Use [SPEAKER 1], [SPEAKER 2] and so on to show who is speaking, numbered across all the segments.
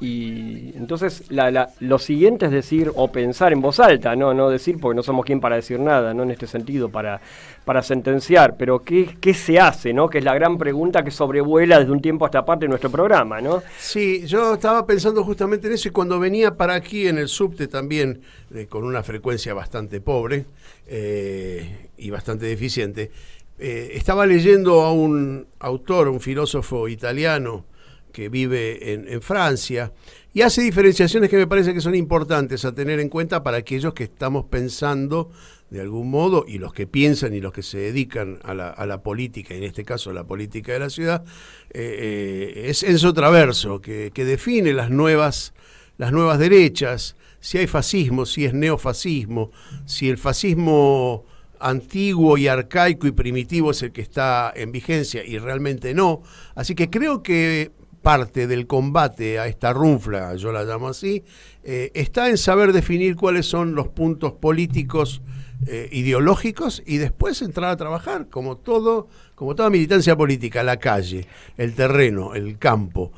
[SPEAKER 1] Y entonces lo siguiente es decir o pensar en voz alta, no decir, porque no somos quien para decir nada, no en este sentido, para sentenciar, pero ¿qué se hace, ¿no? Que es la gran pregunta que sobrevuela desde un tiempo a esta parte de nuestro programa, ¿no?
[SPEAKER 2] Sí, yo estaba pensando justamente en eso, y cuando venía para aquí en el subte también, con una frecuencia bastante pobre y bastante deficiente, estaba leyendo a un autor, un filósofo italiano, que vive en Francia, y hace diferenciaciones que me parece que son importantes a tener en cuenta para aquellos que estamos pensando de algún modo, y los que piensan y los que se dedican a la política, y en este caso a la política de la ciudad. Es Enzo Traverso, que define las nuevas derechas, si hay fascismo, si es neofascismo, si el fascismo antiguo y arcaico y primitivo es el que está en vigencia, y realmente no. Así que creo que parte del combate a esta runfla, yo la llamo así, está en saber definir cuáles son los puntos políticos, ideológicos, y después entrar a trabajar, como toda militancia política, la calle, el terreno, el campo.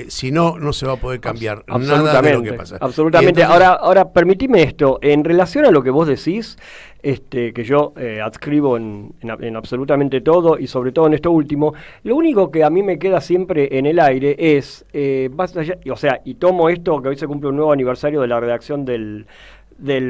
[SPEAKER 2] Si no, no se va a poder cambiar nada de lo que pasa.
[SPEAKER 1] Absolutamente. Entonces, ahora permitime esto, en relación a lo que vos decís, que yo adscribo en absolutamente todo, y sobre todo en esto último, lo único que a mí me queda siempre en el aire es, y tomo esto, que hoy se cumple un nuevo aniversario de la redacción del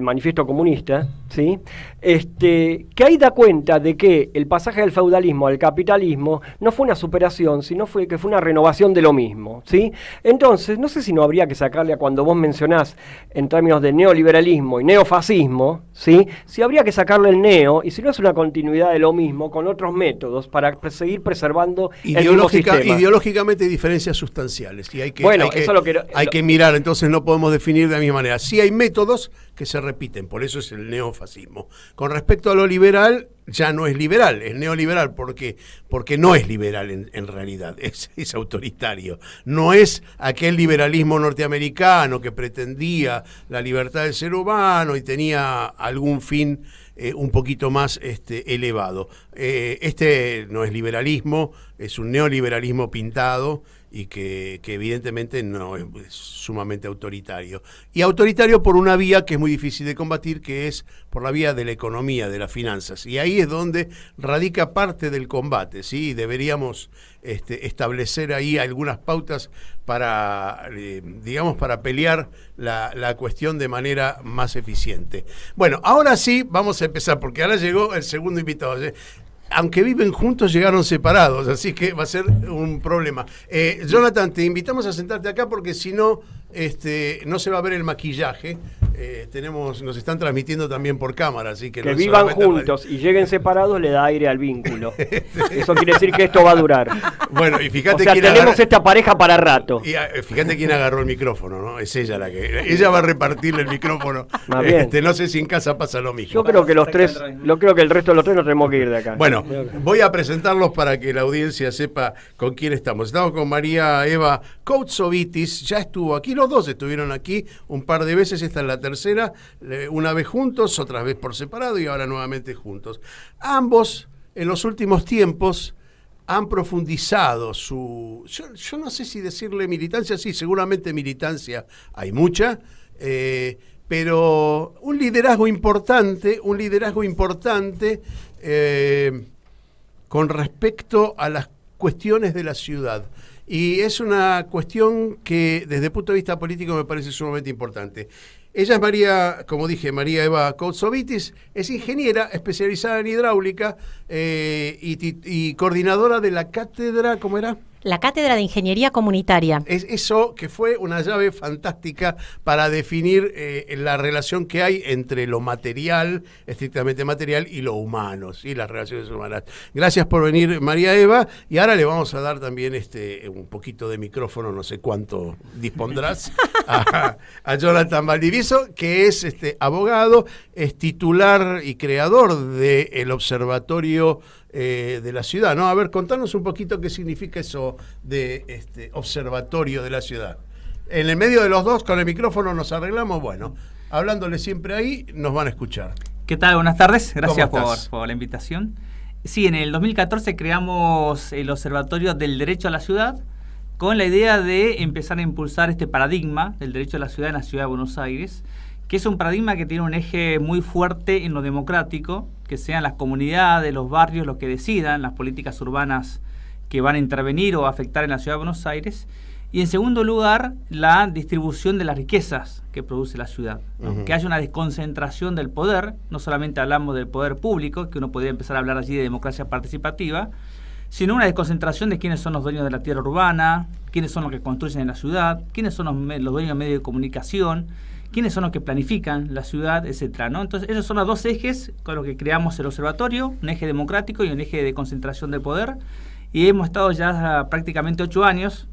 [SPEAKER 1] Manifiesto Comunista, ¿sí? Que ahí da cuenta de que el pasaje del feudalismo al capitalismo no fue una superación, sino que fue una renovación de lo mismo, ¿sí? Entonces, no sé si no habría que sacarle a cuando vos mencionás en términos de neoliberalismo y neofascismo, ¿sí? Si habría que sacarle el neo, y si no es una continuidad de lo mismo con otros métodos para seguir preservando el mismo sistema.
[SPEAKER 2] Ideológicamente hay diferencias sustanciales, y hay que mirar, entonces no podemos definir de la misma manera. Sí hay métodos que se repiten, por eso es el neofascismo. Con respecto a lo liberal, ya no es liberal, es neoliberal, porque no es liberal en realidad, es autoritario. No es aquel liberalismo norteamericano que pretendía la libertad del ser humano y tenía algún fin un poquito más elevado. Este no es liberalismo, es un neoliberalismo pintado, y que evidentemente no es sumamente autoritario. Y autoritario por una vía que es muy difícil de combatir, que es por la vía de la economía, de las finanzas. Y ahí es donde radica parte del combate, ¿sí? Deberíamos establecer ahí algunas pautas para pelear la cuestión de manera más eficiente. Bueno, ahora sí vamos a empezar, porque ahora llegó el segundo invitado. Aunque viven juntos, llegaron separados, así que va a ser un problema. Jonathan, te invitamos a sentarte acá, porque si no, no se va a ver el maquillaje. Nos están transmitiendo también por cámara, así que no
[SPEAKER 1] vivan juntos y lleguen separados le da aire al vínculo. Eso quiere decir que esto va a durar.
[SPEAKER 2] Bueno, y fíjate,
[SPEAKER 1] tenemos esta pareja para rato.
[SPEAKER 2] Y fíjate quién agarró el micrófono, ¿no? Es ella ella va a repartirle el micrófono. No sé si en casa pasa lo mismo.
[SPEAKER 1] Yo creo que el resto de los tres nos tenemos que ir de acá.
[SPEAKER 2] Bueno, voy a presentarlos para que la audiencia sepa con quién estamos. Estamos con María Eva Koutsovitis, ya estuvo aquí, los dos estuvieron aquí un par de veces, esta es la tercera, una vez juntos, otra vez por separado, y ahora nuevamente juntos. Ambos, en los últimos tiempos, han profundizado yo no sé si decirle militancia, sí, seguramente militancia hay mucha, pero un liderazgo importante con respecto a las cuestiones de la ciudad. Y es una cuestión que desde el punto de vista político me parece sumamente importante. Ella es María Eva Koutsovitis, es ingeniera especializada en hidráulica y coordinadora de la cátedra, ¿cómo era?
[SPEAKER 3] La Cátedra de Ingeniería Comunitaria.
[SPEAKER 2] Es eso que fue una llave fantástica para definir la relación que hay entre lo material, estrictamente material, y lo humano, ¿sí? Las relaciones humanas. Gracias por venir, María Eva, y ahora le vamos a dar también un poquito de micrófono, no sé cuánto dispondrás, a Jonathan Valdivieso, que es abogado, es titular y creador del Observatorio de la ciudad, ¿no? A ver, contanos un poquito qué significa eso de observatorio de la ciudad. En el medio de los dos, con el micrófono nos arreglamos, bueno, hablándole siempre ahí, nos van a escuchar.
[SPEAKER 4] ¿Qué tal? Buenas tardes, gracias por la invitación. Sí, en el 2014 creamos el Observatorio del Derecho a la Ciudad, con la idea de empezar a impulsar este paradigma del derecho a la ciudad en la ciudad de Buenos Aires, que es un paradigma que tiene un eje muy fuerte en lo democrático, que sean las comunidades, los barrios los que decidan las políticas urbanas que van a intervenir o afectar en la ciudad de Buenos Aires. Y en segundo lugar, la distribución de las riquezas que produce la ciudad, ¿no? Que haya una desconcentración del poder. No solamente hablamos del poder público, que uno podría empezar a hablar allí de democracia participativa, sino una desconcentración de quiénes son los dueños de la tierra urbana, quiénes son los que construyen en la ciudad, quiénes son los dueños de medios de comunicación, quiénes son los que planifican la ciudad, etcétera, ¿no? Entonces, esos son los dos ejes con los que creamos el observatorio, un eje democrático y un eje de concentración del poder. Y hemos estado ya prácticamente 8 años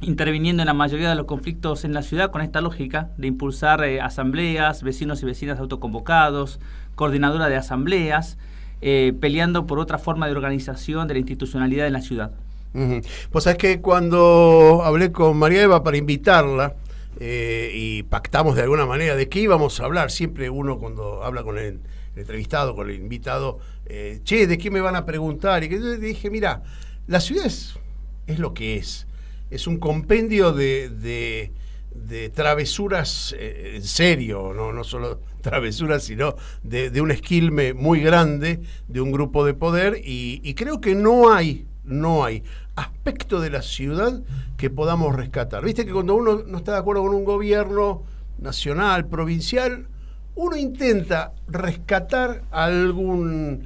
[SPEAKER 4] interviniendo en la mayoría de los conflictos en la ciudad con esta lógica de impulsar asambleas, vecinos y vecinas autoconvocados, coordinadora de asambleas, peleando por otra forma de organización de la institucionalidad en la ciudad.
[SPEAKER 2] Pues es que cuando hablé con María Eva para invitarla y pactamos de alguna manera de qué íbamos a hablar, siempre uno cuando habla con el entrevistado, con el invitado, ¿de qué me van a preguntar? Y que yo dije, mira, la ciudad es lo que es un compendio de travesuras en serio, no solo travesuras, sino de un esquilme muy grande de un grupo de poder, y creo que no hay aspecto de la ciudad que podamos rescatar. Viste que cuando uno no está de acuerdo con un gobierno nacional, provincial, uno intenta rescatar alguna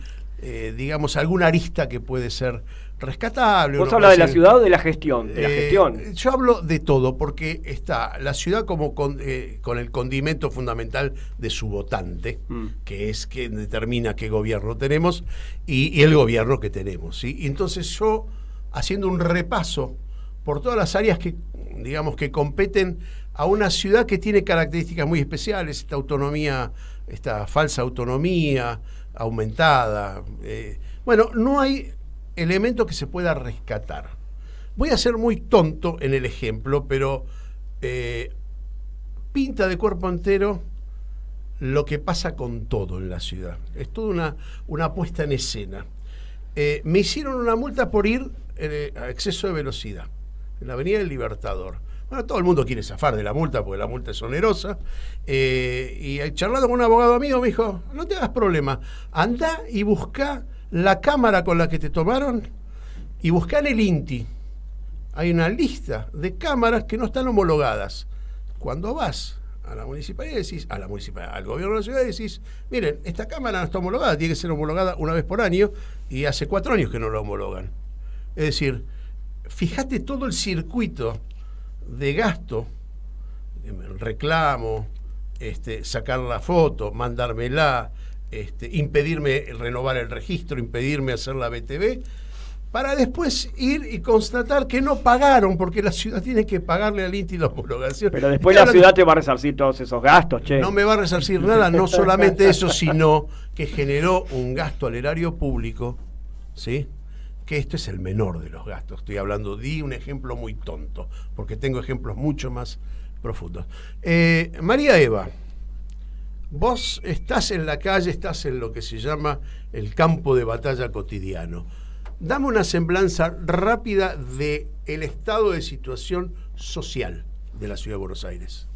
[SPEAKER 2] arista que puede ser rescatable.
[SPEAKER 1] ¿Vos hablas de la ciudad o de la gestión? De la gestión.
[SPEAKER 2] Yo hablo de todo, porque está la ciudad como con el condimento fundamental de su votante, que es quien determina qué gobierno tenemos y el gobierno que tenemos, ¿sí? Y entonces yo, haciendo un repaso por todas las áreas que competen a una ciudad que tiene características muy especiales, esta autonomía, esta falsa autonomía aumentada, no hay elemento que se pueda rescatar. Voy a ser muy tonto en el ejemplo, pero pinta de cuerpo entero lo que pasa con todo en la ciudad. Es toda una puesta en escena. Me hicieron una multa por ir a exceso de velocidad en la Avenida del Libertador. Bueno, todo el mundo quiere zafar de la multa porque la multa es onerosa. Y charlando con un abogado amigo me dijo, no te hagas problema, andá y buscá la cámara con la que te tomaron y buscá en el INTI. Hay una lista de cámaras que no están homologadas. Cuando vas a la municipalidad al gobierno de la ciudad decís, miren, esta cámara no está homologada, tiene que ser homologada una vez por año, y hace 4 años que no la homologan. Es decir, fíjate todo el circuito de gasto, reclamo, sacar la foto, mandármela, impedirme renovar el registro, impedirme hacer la BTV, para después ir y constatar que no pagaron, porque la ciudad tiene que pagarle al INTI la homologación.
[SPEAKER 1] Pero después la ciudad te va a resarcir todos esos gastos, che.
[SPEAKER 2] No me va a resarcir nada, no solamente eso, sino que generó un gasto al erario público, ¿sí? Que esto es el menor de los gastos. Estoy hablando, di un ejemplo muy tonto, porque tengo ejemplos mucho más profundos. María Eva, vos estás en la calle, estás en lo que se llama el campo de batalla cotidiano. Dame una semblanza rápida del estado de situación social de la Ciudad de Buenos Aires.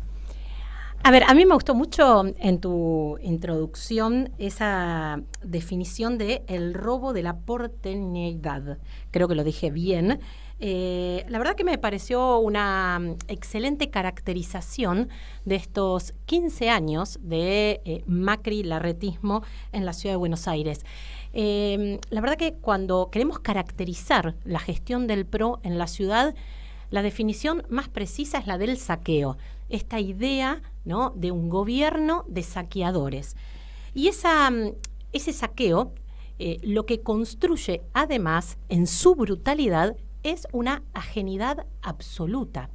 [SPEAKER 3] A ver, a mí me gustó mucho en tu introducción esa definición de el robo de la porteñidad. Creo que lo dije bien. La verdad que me pareció una excelente caracterización de estos 15 años de Macri-larretismo en la Ciudad de Buenos Aires. La verdad que cuando queremos caracterizar la gestión del PRO en la ciudad, la definición más precisa es la del saqueo. Esta idea, ¿no?, de un gobierno de saqueadores. Y ese saqueo lo que construye además en su brutalidad es una ajenidad absoluta.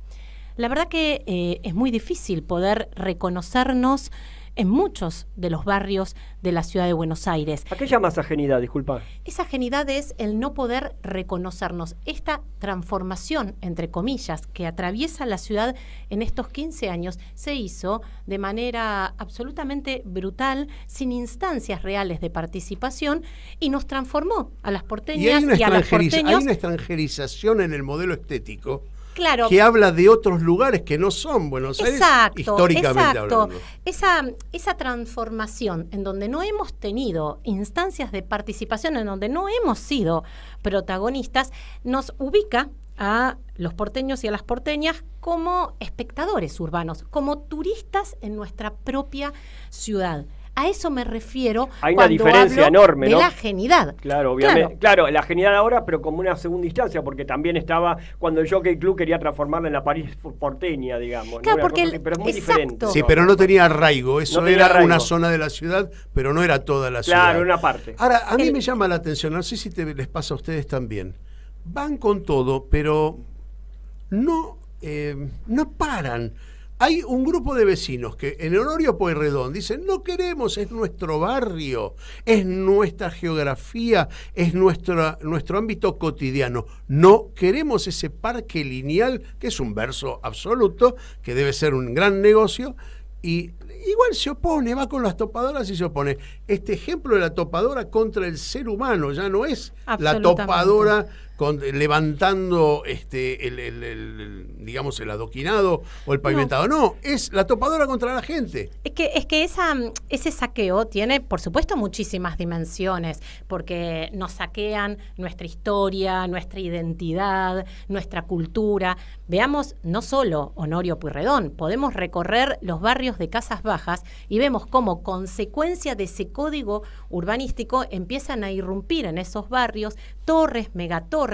[SPEAKER 3] La verdad que es muy difícil poder reconocernos en muchos de los barrios de la ciudad de Buenos Aires.
[SPEAKER 1] ¿A qué llamas ajenidad? Disculpa.
[SPEAKER 3] Esa ajenidad es el no poder reconocernos. Esta transformación, entre comillas, que atraviesa la ciudad en estos 15 años, se hizo de manera absolutamente brutal, sin instancias reales de participación, y nos transformó a las porteñas y a los porteños.
[SPEAKER 2] Hay una extranjerización en el modelo estético,
[SPEAKER 3] Claro.
[SPEAKER 2] que habla de otros lugares que no son Buenos Aires, históricamente hablando.
[SPEAKER 3] Esa transformación en donde no hemos tenido instancias de participación, en donde no hemos sido protagonistas, nos ubica a los porteños y a las porteñas como espectadores urbanos, como turistas en nuestra propia ciudad. A eso me refiero.
[SPEAKER 1] Hay una diferencia enorme, ¿no?
[SPEAKER 3] De la genialidad.
[SPEAKER 1] Claro, obviamente. Claro, la genialidad ahora, pero como una segunda instancia, porque también estaba cuando el Jockey Club quería transformarla en la París porteña, digamos.
[SPEAKER 3] Claro,
[SPEAKER 1] ¿no?
[SPEAKER 3] porque
[SPEAKER 1] pero es muy diferente.
[SPEAKER 2] Sí, pero no tenía arraigo. Eso era una zona de la ciudad, pero no era toda la ciudad.
[SPEAKER 1] Claro, una parte.
[SPEAKER 2] Ahora, a mí me llama la atención, no sé si les pasa a ustedes también. Van con todo, pero no paran. Hay un grupo de vecinos que en Honorio Pueyrredón dicen, no queremos, es nuestro barrio, es nuestra geografía, es nuestro ámbito cotidiano. No queremos ese parque lineal, que es un verso absoluto, que debe ser un gran negocio, y igual se opone, va con las topadoras y se opone. Este ejemplo de la topadora contra el ser humano, ya no es la topadora levantando digamos el adoquinado o el pavimentado, no, es la topadora contra la gente.
[SPEAKER 3] Es que ese saqueo tiene, por supuesto, muchísimas dimensiones, porque nos saquean nuestra historia, nuestra identidad, nuestra cultura. Veamos no solo Honorio Pueyrredón, podemos recorrer los barrios de Casas Bajas y vemos cómo consecuencia de ese código urbanístico empiezan a irrumpir en esos barrios torres, megatorres.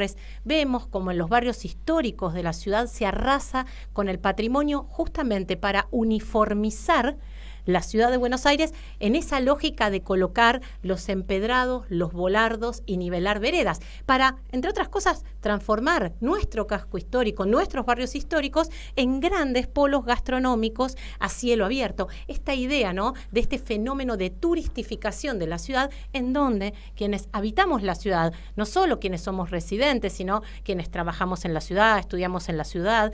[SPEAKER 3] Vemos como en los barrios históricos de la ciudad se arrasa con el patrimonio justamente para uniformizar la ciudad de Buenos Aires en esa lógica de colocar los empedrados, los volardos y nivelar veredas, para, entre otras cosas, transformar nuestro casco histórico, nuestros barrios históricos, en grandes polos gastronómicos a cielo abierto. Esta idea, ¿no?, de este fenómeno de turistificación de la ciudad, en donde quienes habitamos la ciudad, no solo quienes somos residentes, sino quienes trabajamos en la ciudad, estudiamos en la ciudad,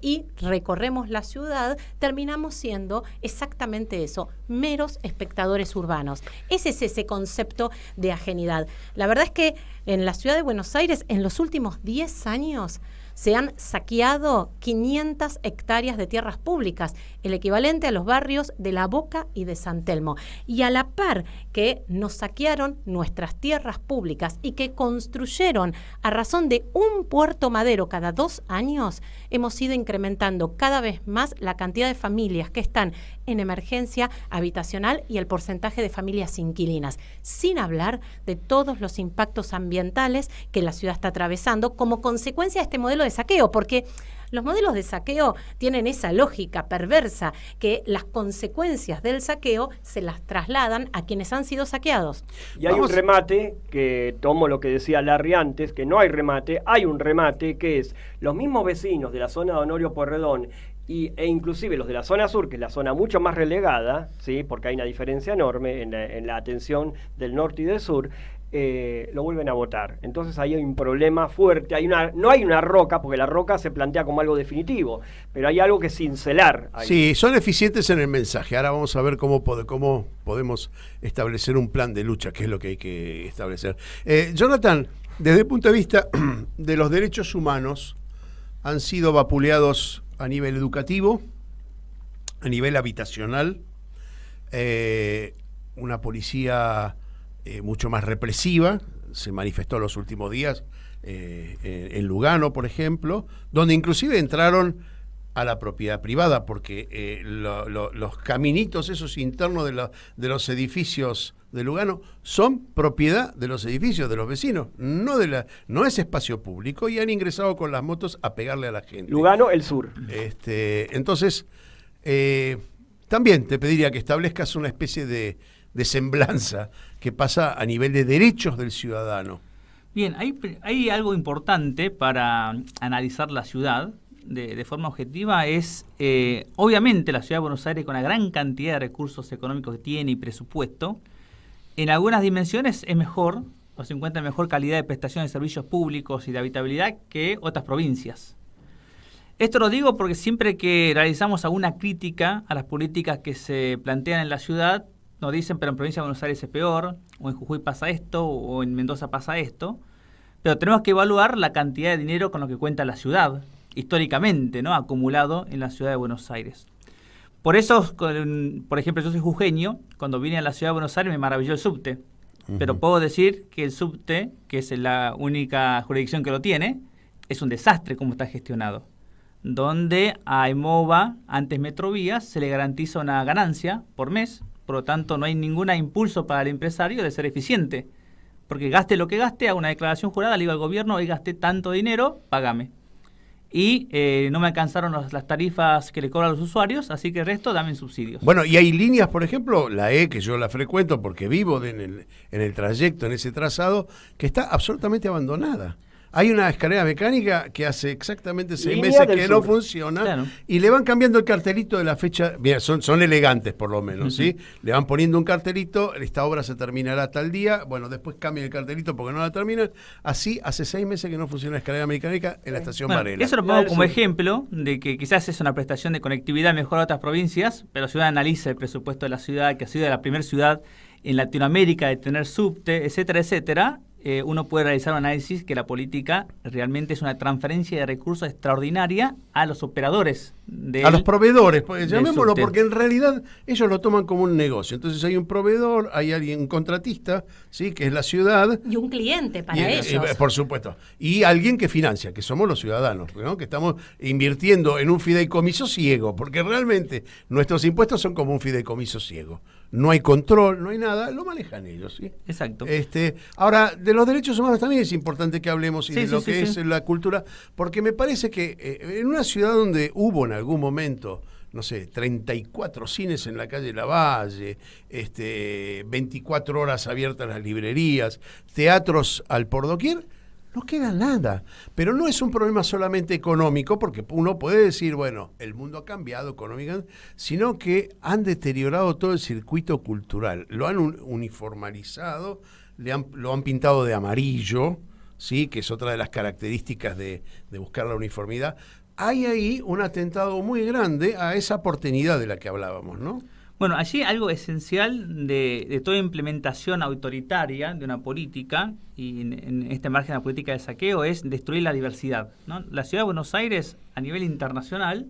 [SPEAKER 3] y recorremos la ciudad, terminamos siendo exactamente eso, meros espectadores urbanos. Ese es ese concepto de ajenidad. La verdad es que en la ciudad de Buenos Aires, en los últimos 10 años, se han saqueado 500 hectáreas de tierras públicas, el equivalente a los barrios de La Boca y de San Telmo. Y a la par que nos saquearon nuestras tierras públicas y que construyeron a razón de un puerto madero cada 2 años, hemos ido incrementando cada vez más la cantidad de familias que están en emergencia habitacional y el porcentaje de familias inquilinas, sin hablar de todos los impactos ambientales que la ciudad está atravesando como consecuencia de este modelo de saqueo, porque los modelos de saqueo tienen esa lógica perversa que las consecuencias del saqueo se las trasladan a quienes han sido saqueados.
[SPEAKER 1] Y hay un remate, que tomo lo que decía Larry antes, que no hay remate, hay un remate que es los mismos vecinos de la zona de Honorio Pueyrredón e inclusive los de la zona sur, que es la zona mucho más relegada, ¿sí?, porque hay una diferencia enorme en la atención del norte y del sur, lo vuelven a votar. Entonces ahí hay un problema fuerte. No hay una roca, porque la roca se plantea como algo definitivo, pero hay algo que cincelar ahí.
[SPEAKER 2] Sí, son eficientes en el mensaje. Ahora vamos a ver cómo podemos establecer un plan de lucha, que es lo que hay que establecer. Jonathan, desde el punto de vista de los derechos humanos, han sido vapuleados a nivel educativo, a nivel habitacional, una policía mucho más represiva, se manifestó los últimos días en Lugano, por ejemplo, donde inclusive entraron a la propiedad privada, porque los caminitos esos internos de los edificios de Lugano son propiedad de los edificios de los vecinos, no es espacio público, y han ingresado con las motos a pegarle a la gente.
[SPEAKER 1] Lugano, el sur.
[SPEAKER 2] Entonces, también te pediría que establezcas una especie de semblanza que pasa a nivel de derechos del ciudadano.
[SPEAKER 4] Bien, hay algo importante para analizar la ciudad de forma objetiva, es obviamente la ciudad de Buenos Aires, con la gran cantidad de recursos económicos que tiene y presupuesto, en algunas dimensiones es mejor, o se encuentra en mejor calidad de prestación de servicios públicos y de habitabilidad que otras provincias. Esto lo digo porque siempre que realizamos alguna crítica a las políticas que se plantean en la ciudad, nos dicen, pero en provincia de Buenos Aires es peor, o en Jujuy pasa esto, o en Mendoza pasa esto, pero tenemos que evaluar la cantidad de dinero con lo que cuenta la ciudad. históricamente, ¿no?, acumulado en la ciudad de Buenos Aires. Por eso, por ejemplo, yo soy jujeño, cuando vine a la ciudad de Buenos Aires me maravilló el subte, pero puedo decir que el subte, que es la única jurisdicción que lo tiene, es un desastre como está gestionado, donde a EMOVA, antes Metrovías, se le garantiza una ganancia por mes, por lo tanto no hay ningún impulso para el empresario de ser eficiente, porque gaste lo que gaste, haga una declaración jurada, le digo al gobierno, hoy gasté tanto dinero, págame. Y no me alcanzaron las tarifas que le cobran a los usuarios, así que el resto dame subsidios.
[SPEAKER 2] Bueno, y hay líneas, por ejemplo, la E, que yo la frecuento porque vivo en el trayecto, en ese trazado, que está absolutamente abandonada. Hay una escalera mecánica que hace exactamente 6 meses que no funciona, claro, y le van cambiando el cartelito de la fecha. Mira, son elegantes por lo menos, ¿sí? Le van poniendo un cartelito, esta obra se terminará tal día, bueno, después cambian el cartelito porque no la terminan. Así hace 6 meses que no funciona la escalera mecánica en la estación Varela.
[SPEAKER 4] Eso lo pongo como ejemplo de que quizás es una prestación de conectividad mejor a otras provincias, pero si uno analiza el presupuesto de la ciudad, que ha sido la primera ciudad en Latinoamérica de tener subte, etcétera, etcétera, uno puede realizar un análisis que la política realmente es una transferencia de recursos extraordinaria a los operadores.
[SPEAKER 2] A los proveedores, pues, llamémoslo, porque en realidad ellos lo toman como un negocio. Entonces hay un proveedor, hay alguien, un contratista, ¿sí?, que es la ciudad.
[SPEAKER 3] Y un cliente para ellos.
[SPEAKER 2] Por supuesto. Y alguien que financia, que somos los ciudadanos, ¿no?, que estamos invirtiendo en un fideicomiso ciego, porque realmente nuestros impuestos son como un fideicomiso ciego. No hay control, no hay nada, lo manejan ellos, ¿sí?
[SPEAKER 4] Exacto.
[SPEAKER 2] Ahora, de los derechos humanos también es importante que hablemos de lo que es la cultura, porque me parece que en una ciudad donde hubo en algún momento, no sé, 34 cines en la calle Lavalle, 24 horas abiertas las librerías, teatros al por doquier, no queda nada. Pero no es un problema solamente económico, porque uno puede decir, bueno, el mundo ha cambiado económicamente, sino que han deteriorado todo el circuito cultural, lo han uniformalizado, lo han pintado de amarillo, ¿sí?, que es otra de las características de buscar la uniformidad. Hay ahí un atentado muy grande a esa porteñidad de la que hablábamos, ¿no?
[SPEAKER 4] Bueno, allí algo esencial de toda implementación autoritaria de una política, y en este margen de la política de saqueo, es destruir la diversidad, ¿no? La ciudad de Buenos Aires, a nivel internacional,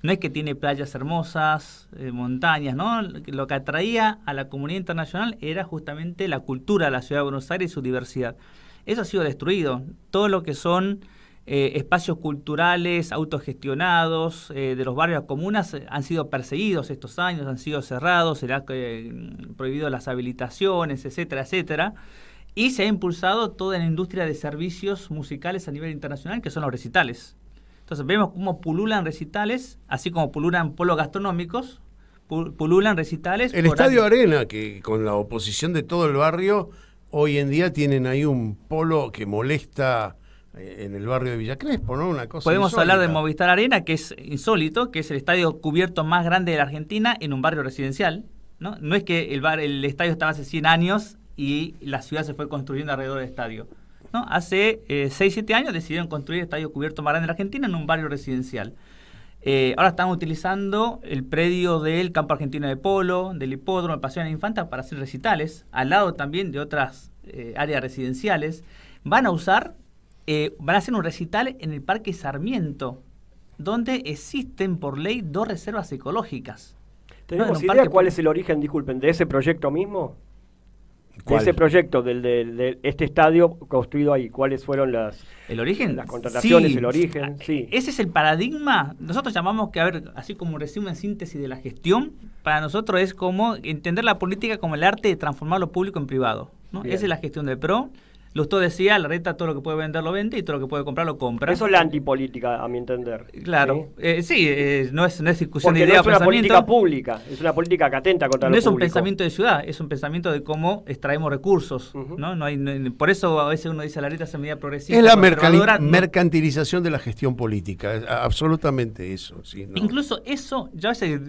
[SPEAKER 4] no es que tiene playas hermosas, montañas, ¿no? Lo que atraía a la comunidad internacional era justamente la cultura de la ciudad de Buenos Aires y su diversidad. Eso ha sido destruido. Todo lo que son espacios culturales autogestionados de los barrios a comunas han sido perseguidos estos años, han sido cerrados, se le ha prohibido las habilitaciones, etcétera, etcétera, y se ha impulsado toda la industria de servicios musicales a nivel internacional, que son los recitales. Entonces vemos cómo pululan recitales, así como pululan polos gastronómicos, pululan recitales.
[SPEAKER 2] El Estadio Arena, que con la oposición de todo el barrio, hoy en día tienen ahí un polo que molesta en el barrio de Villa Crespo, ¿no? Una cosa
[SPEAKER 4] Podemos
[SPEAKER 2] insólita.
[SPEAKER 4] hablar de Movistar Arena, que es insólito, que es el estadio cubierto más grande de la Argentina en un barrio residencial, ¿no? No es que el estadio estaba hace 100 años y la ciudad se fue construyendo alrededor del estadio, ¿no? Hace 6-7 años decidieron construir el estadio cubierto más grande de la Argentina en un barrio residencial. Ahora están utilizando el predio del Campo Argentino de Polo, del Hipódromo, del Paseo de la Infanta para hacer recitales, al lado también de otras áreas residenciales. Van a hacer un recital en el Parque Sarmiento, donde existen por ley 2 reservas ecológicas.
[SPEAKER 1] ¿Tenemos idea cuál es el origen, disculpen, de ese proyecto mismo? ¿Cuál? De ese proyecto, de este estadio construido ahí, ¿cuáles fueron
[SPEAKER 4] el origen?
[SPEAKER 1] Las contrataciones,
[SPEAKER 4] sí,
[SPEAKER 1] el origen. Sí.
[SPEAKER 4] Ese es el paradigma. Nosotros llamamos que, así como resumen, síntesis de la gestión, para nosotros es como entender la política como el arte de transformar lo público en privado, ¿no? Esa es la gestión del PRO. Lustó decía, la reta todo lo que puede vender lo vende y todo lo que puede comprar lo compra.
[SPEAKER 1] Eso es la antipolítica, a mi entender.
[SPEAKER 4] Claro, no es discusión
[SPEAKER 1] porque
[SPEAKER 4] de idea o
[SPEAKER 1] pensamiento. No es una política
[SPEAKER 4] pública,
[SPEAKER 1] es una política que atenta contra lo
[SPEAKER 4] público. No es un pensamiento de ciudad, es un pensamiento de cómo extraemos recursos. ¿No? Por eso a veces uno dice la reta es medida progresista.
[SPEAKER 2] Es la mercantilización de la gestión política, absolutamente eso. Sí, ¿no?
[SPEAKER 4] Incluso eso, yo a veces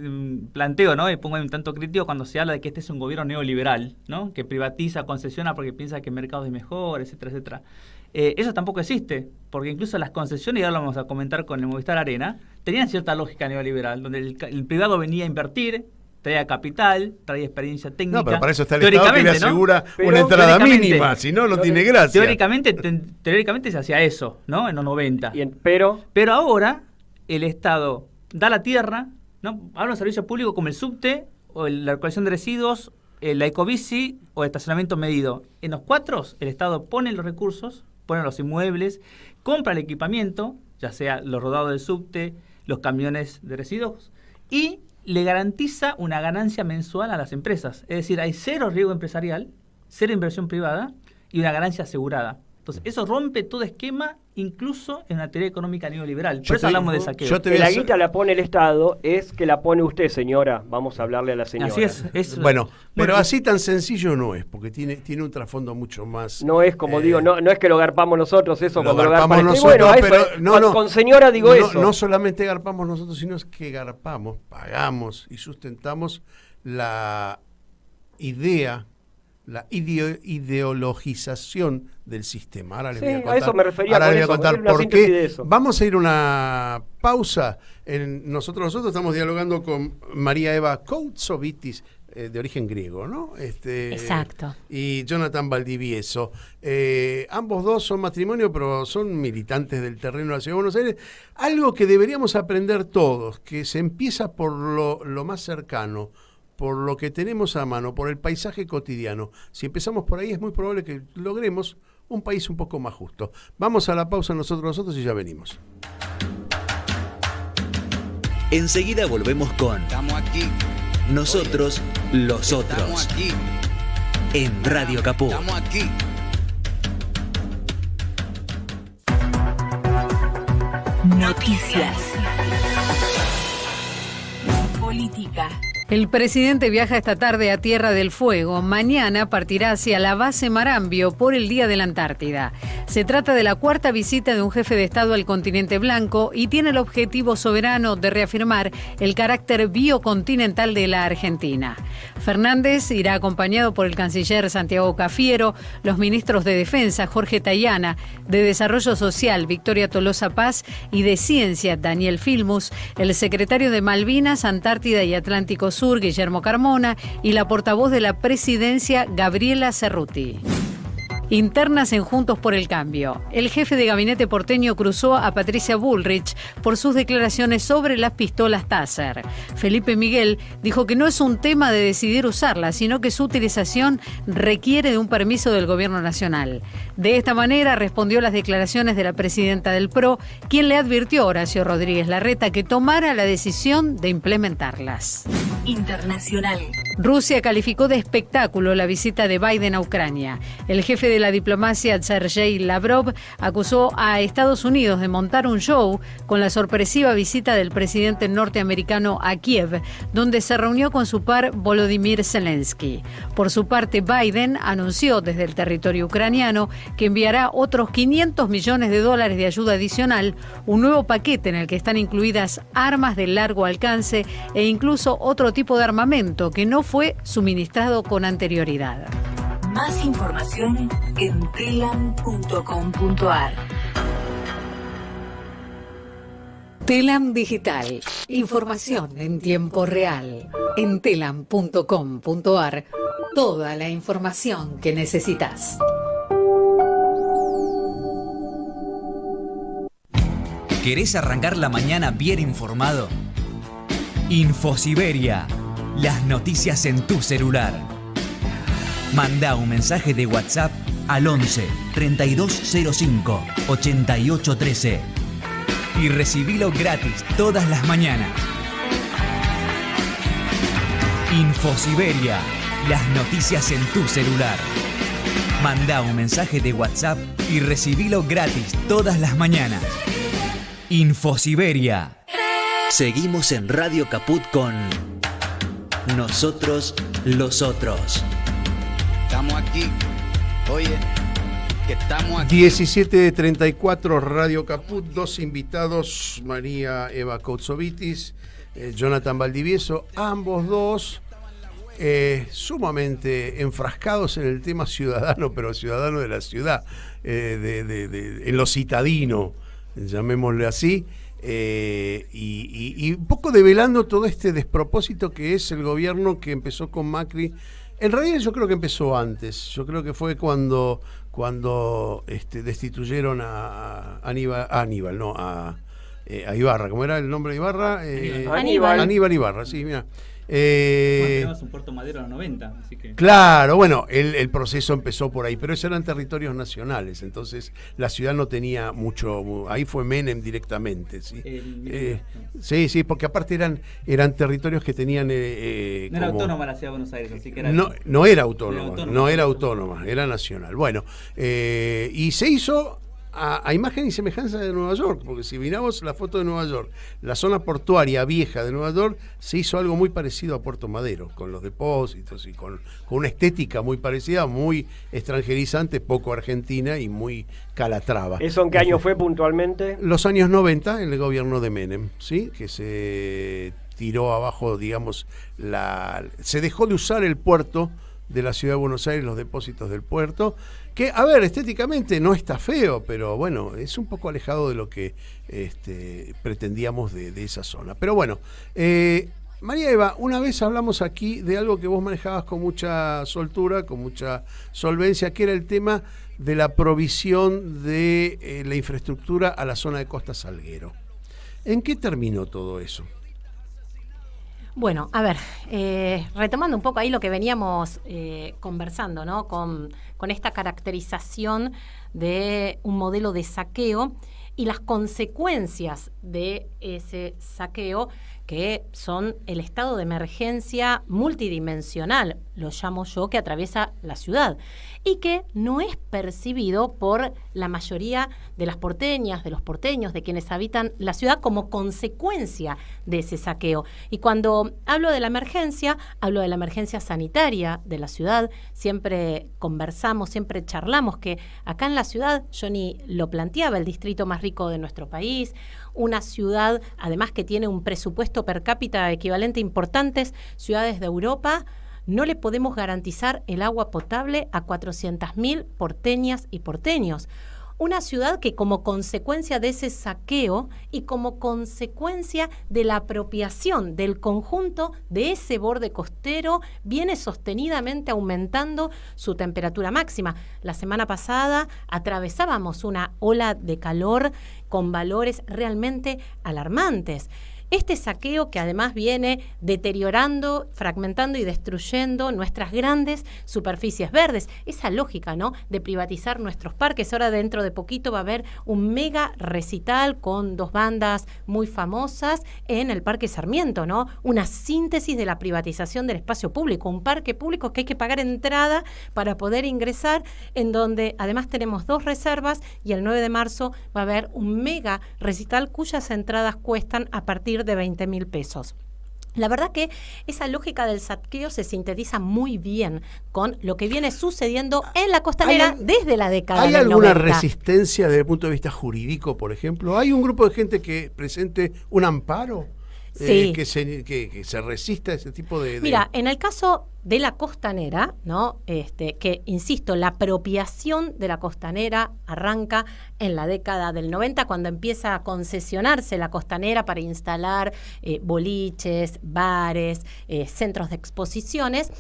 [SPEAKER 4] planteo, ¿no? Y pongo un tanto crítico cuando se habla de que este es un gobierno neoliberal, ¿no? Que privatiza, concesiona porque piensa que el mercado es mejor, etcétera, etcétera. Eso tampoco existe, porque incluso las concesiones, y ahora lo vamos a comentar con el Movistar Arena, tenían cierta lógica neoliberal, donde el privado venía a invertir, trae capital, trae experiencia técnica.
[SPEAKER 2] No, pero para eso está el Estado que le asegura una entrada mínima, si no, no tiene gracia.
[SPEAKER 4] Teóricamente se hacía eso, ¿no? En los 90.
[SPEAKER 1] Pero
[SPEAKER 4] ahora el Estado da la tierra, ¿no? Habla de servicios públicos como el subte, o la recolección de residuos, la ecobici o el estacionamiento medido. En los 4, el Estado pone los recursos, pone los inmuebles, compra el equipamiento, ya sea los rodados del subte, los camiones de residuos, y le garantiza una ganancia mensual a las empresas. Es decir, hay 0 riesgo empresarial, 0 inversión privada y una ganancia asegurada. Entonces, eso rompe todo esquema, incluso en una teoría económica neoliberal. Por eso hablamos de saqueo.
[SPEAKER 1] Que la guita la pone el Estado, es que la pone usted, señora. Vamos a hablarle a la señora.
[SPEAKER 4] Así es.
[SPEAKER 2] Bueno, pero así tan sencillo no es, porque tiene un trasfondo mucho más...
[SPEAKER 1] No es como digo, no es que lo garpamos nosotros, eso
[SPEAKER 2] cuando lo garpamos nosotros,
[SPEAKER 1] bueno, con señora digo eso.
[SPEAKER 2] No solamente garpamos nosotros, sino es que garpamos, pagamos y sustentamos la idea, la ideologización del sistema. Ahora les voy a contar,
[SPEAKER 1] a eso me refería.
[SPEAKER 2] Ahora les voy a contar por qué. Vamos a ir a una pausa. Nosotros estamos dialogando con María Eva Koutsovitis, de origen griego, ¿no?
[SPEAKER 3] Exacto.
[SPEAKER 2] Y Jonathan Valdivieso. Ambos dos son matrimonio, pero son militantes del terreno de la Ciudad de Buenos Aires. Algo que deberíamos aprender todos, que se empieza por lo más cercano, por lo que tenemos a mano, por el paisaje cotidiano. Si empezamos por ahí, es muy probable que logremos un país un poco más justo. Vamos a la pausa nosotros y ya venimos.
[SPEAKER 5] Enseguida volvemos con
[SPEAKER 6] Estamos aquí.
[SPEAKER 5] Nosotros, los otros.
[SPEAKER 6] Estamos aquí.
[SPEAKER 5] En Radio Caput.
[SPEAKER 6] Estamos aquí.
[SPEAKER 7] Noticias. Política.
[SPEAKER 8] El presidente viaja esta tarde a Tierra del Fuego. Mañana partirá hacia la base Marambio por el Día de la Antártida. Se trata de la 4ª visita de un jefe de Estado al continente blanco y tiene el objetivo soberano de reafirmar el carácter biocontinental de la Argentina. Fernández irá acompañado por el canciller Santiago Cafiero, los ministros de Defensa Jorge Tayana, de Desarrollo Social Victoria Tolosa Paz y de Ciencia Daniel Filmus, el secretario de Malvinas, Antártida y Atlántico Sur Guillermo Carmona y la portavoz de la Presidencia Gabriela Cerruti. Internas en Juntos por el Cambio. El jefe de gabinete porteño cruzó a Patricia Bullrich por sus declaraciones sobre las pistolas Taser. Felipe Miguel dijo que no es un tema de decidir usarlas, sino que su utilización requiere de un permiso del gobierno nacional. De esta manera respondió las declaraciones de la presidenta del PRO, quien le advirtió a Horacio Rodríguez Larreta que tomara la decisión de implementarlas.
[SPEAKER 7] Internacional.
[SPEAKER 8] Rusia calificó de espectáculo la visita de Biden a Ucrania. El jefe de la diplomacia, Sergei Lavrov, acusó a Estados Unidos de montar un show con la sorpresiva visita del presidente norteamericano a Kiev, donde se reunió con su par Volodymyr Zelensky. Por su parte, Biden anunció desde el territorio ucraniano que enviará otros $500 millones de ayuda adicional, un nuevo paquete en el que están incluidas armas de largo alcance e incluso otro tipo de armamento que no fue suministrado con anterioridad.
[SPEAKER 7] Más información en telam.com.ar.
[SPEAKER 8] Telam Digital. Información en tiempo real. En telam.com.ar. Toda la información que necesitas.
[SPEAKER 5] ¿Querés arrancar la mañana bien informado? Infosiberia. Las noticias en tu celular. Manda un mensaje de WhatsApp al 11 3205 8813 y recibilo gratis todas las mañanas. Infosiberia, las noticias en tu celular. Manda un mensaje de WhatsApp y recibilo gratis todas las mañanas. Infosiberia. Seguimos en Radio Caput con Nosotros, los otros.
[SPEAKER 6] Estamos aquí. Oye, que estamos aquí.
[SPEAKER 2] 17:34 Radio Caput, dos invitados, María Eva Koutsovitis, Jonathan Valdivieso, ambos dos sumamente enfrascados en el tema ciudadano, pero ciudadano de la ciudad, en lo citadino, llamémosle así. y un poco develando todo este despropósito que es el gobierno que empezó con Macri. En realidad yo creo que empezó antes. Yo creo que fue cuando destituyeron a Ibarra. ¿Cómo era el nombre de Ibarra? Aníbal Ibarra, sí, mira.
[SPEAKER 4] Tenemos un Puerto Madero en los 90, así que...
[SPEAKER 2] Claro, bueno, el proceso empezó por ahí, pero esos eran territorios nacionales, entonces la ciudad no tenía mucho, ahí fue Menem directamente, ¿sí? Sí, porque aparte eran territorios que tenían...
[SPEAKER 4] no era autónoma la ciudad de Buenos Aires, así que era...
[SPEAKER 2] No era autónoma, era nacional. Bueno, y se hizo... A imagen y semejanza de Nueva York, porque si miramos la foto de Nueva York, la zona portuaria vieja de Nueva York, se hizo algo muy parecido a Puerto Madero, con los depósitos y con una estética muy parecida, muy extranjerizante, poco argentina y muy calatrava.
[SPEAKER 1] ¿Eso en qué año fue puntualmente?
[SPEAKER 2] Los años 90, en el gobierno de Menem, ¿sí? Que se tiró abajo, digamos, se dejó de usar el puerto de la ciudad de Buenos Aires, los depósitos del puerto, que, a ver, estéticamente no está feo, pero bueno, es un poco alejado de lo que pretendíamos de esa zona. Pero bueno, María Eva, una vez hablamos aquí de algo que vos manejabas con mucha soltura, con mucha solvencia, que era el tema de la provisión de la infraestructura a la zona de Costa Salguero. ¿En qué terminó todo eso?
[SPEAKER 3] Bueno, a ver, retomando un poco ahí lo que veníamos conversando, ¿no? Con esta caracterización de un modelo de saqueo y las consecuencias de ese saqueo, que son el estado de emergencia multidimensional, lo llamo yo, que atraviesa la ciudad y que no es percibido por la mayoría de las porteñas, de los porteños, de quienes habitan la ciudad como consecuencia de ese saqueo. Y cuando hablo de la emergencia sanitaria de la ciudad. Siempre conversamos, siempre charlamos que acá en la ciudad, yo ni lo planteaba, el distrito más rico de nuestro país, una ciudad además que tiene un presupuesto per cápita equivalente a importantes ciudades de Europa, no le podemos garantizar el agua potable a 400.000 porteñas y porteños. Una ciudad que como consecuencia de ese saqueo y como consecuencia de la apropiación del conjunto de ese borde costero viene sostenidamente aumentando su temperatura máxima. La semana pasada atravesábamos una ola de calor con valores realmente alarmantes. Este saqueo que además viene deteriorando, fragmentando y destruyendo nuestras grandes superficies verdes. Esa lógica, ¿no?, de privatizar nuestros parques. Ahora dentro de poquito va a haber un mega recital con 2 bandas muy famosas en el Parque Sarmiento, ¿no? Una síntesis de la privatización del espacio público. Un parque público que hay que pagar entrada para poder ingresar, en donde además tenemos 2 reservas y el 9 de marzo va a haber un mega recital cuyas entradas cuestan a partir de 20.000 pesos. La verdad que esa lógica del saqueo se sintetiza muy bien con lo que viene sucediendo en la costanera desde la década del 90.
[SPEAKER 2] ¿Hay alguna resistencia desde el punto de vista jurídico, por ejemplo? ¿Hay un grupo de gente que presente un amparo?
[SPEAKER 3] Sí.
[SPEAKER 2] Que se resista a ese tipo de...
[SPEAKER 3] Mira, en el caso de la costanera, ¿no? Que, insisto, la apropiación de la costanera arranca en la década del 90, cuando empieza a concesionarse la costanera para instalar boliches, bares, centros de exposiciones.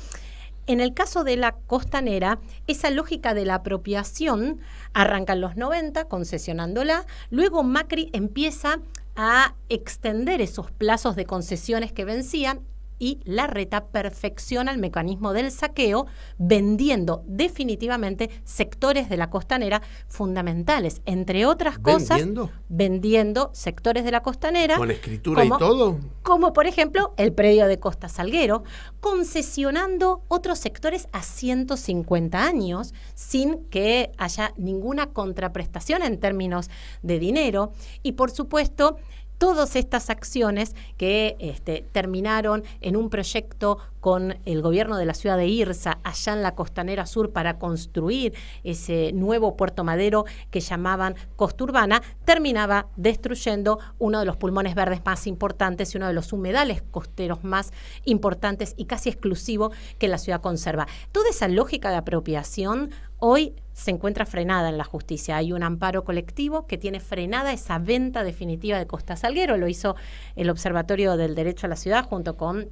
[SPEAKER 3] En el caso de la costanera, esa lógica de la apropiación arranca en los 90, concesionándola. Luego Macri empieza a extender esos plazos de concesiones que vencían y Larreta perfecciona el mecanismo del saqueo, vendiendo definitivamente sectores de la costanera fundamentales, entre otras cosas, vendiendo sectores de la costanera.
[SPEAKER 2] ¿Con escritura y todo?
[SPEAKER 3] Como por ejemplo el predio de Costa Salguero, concesionando otros sectores a 150 años sin que haya ninguna contraprestación en términos de dinero. Y por supuesto, todas estas acciones que terminaron en un proyecto con el gobierno de la ciudad de Irsa, allá en la Costanera Sur, para construir ese nuevo Puerto Madero que llamaban Costa Urbana, terminaba destruyendo uno de los pulmones verdes más importantes y uno de los humedales costeros más importantes y casi exclusivo que la ciudad conserva. Toda esa lógica de apropiación hoy se encuentra frenada en la justicia. Hay un amparo colectivo que tiene frenada esa venta definitiva de Costa Salguero. Lo hizo el Observatorio del Derecho a la Ciudad junto con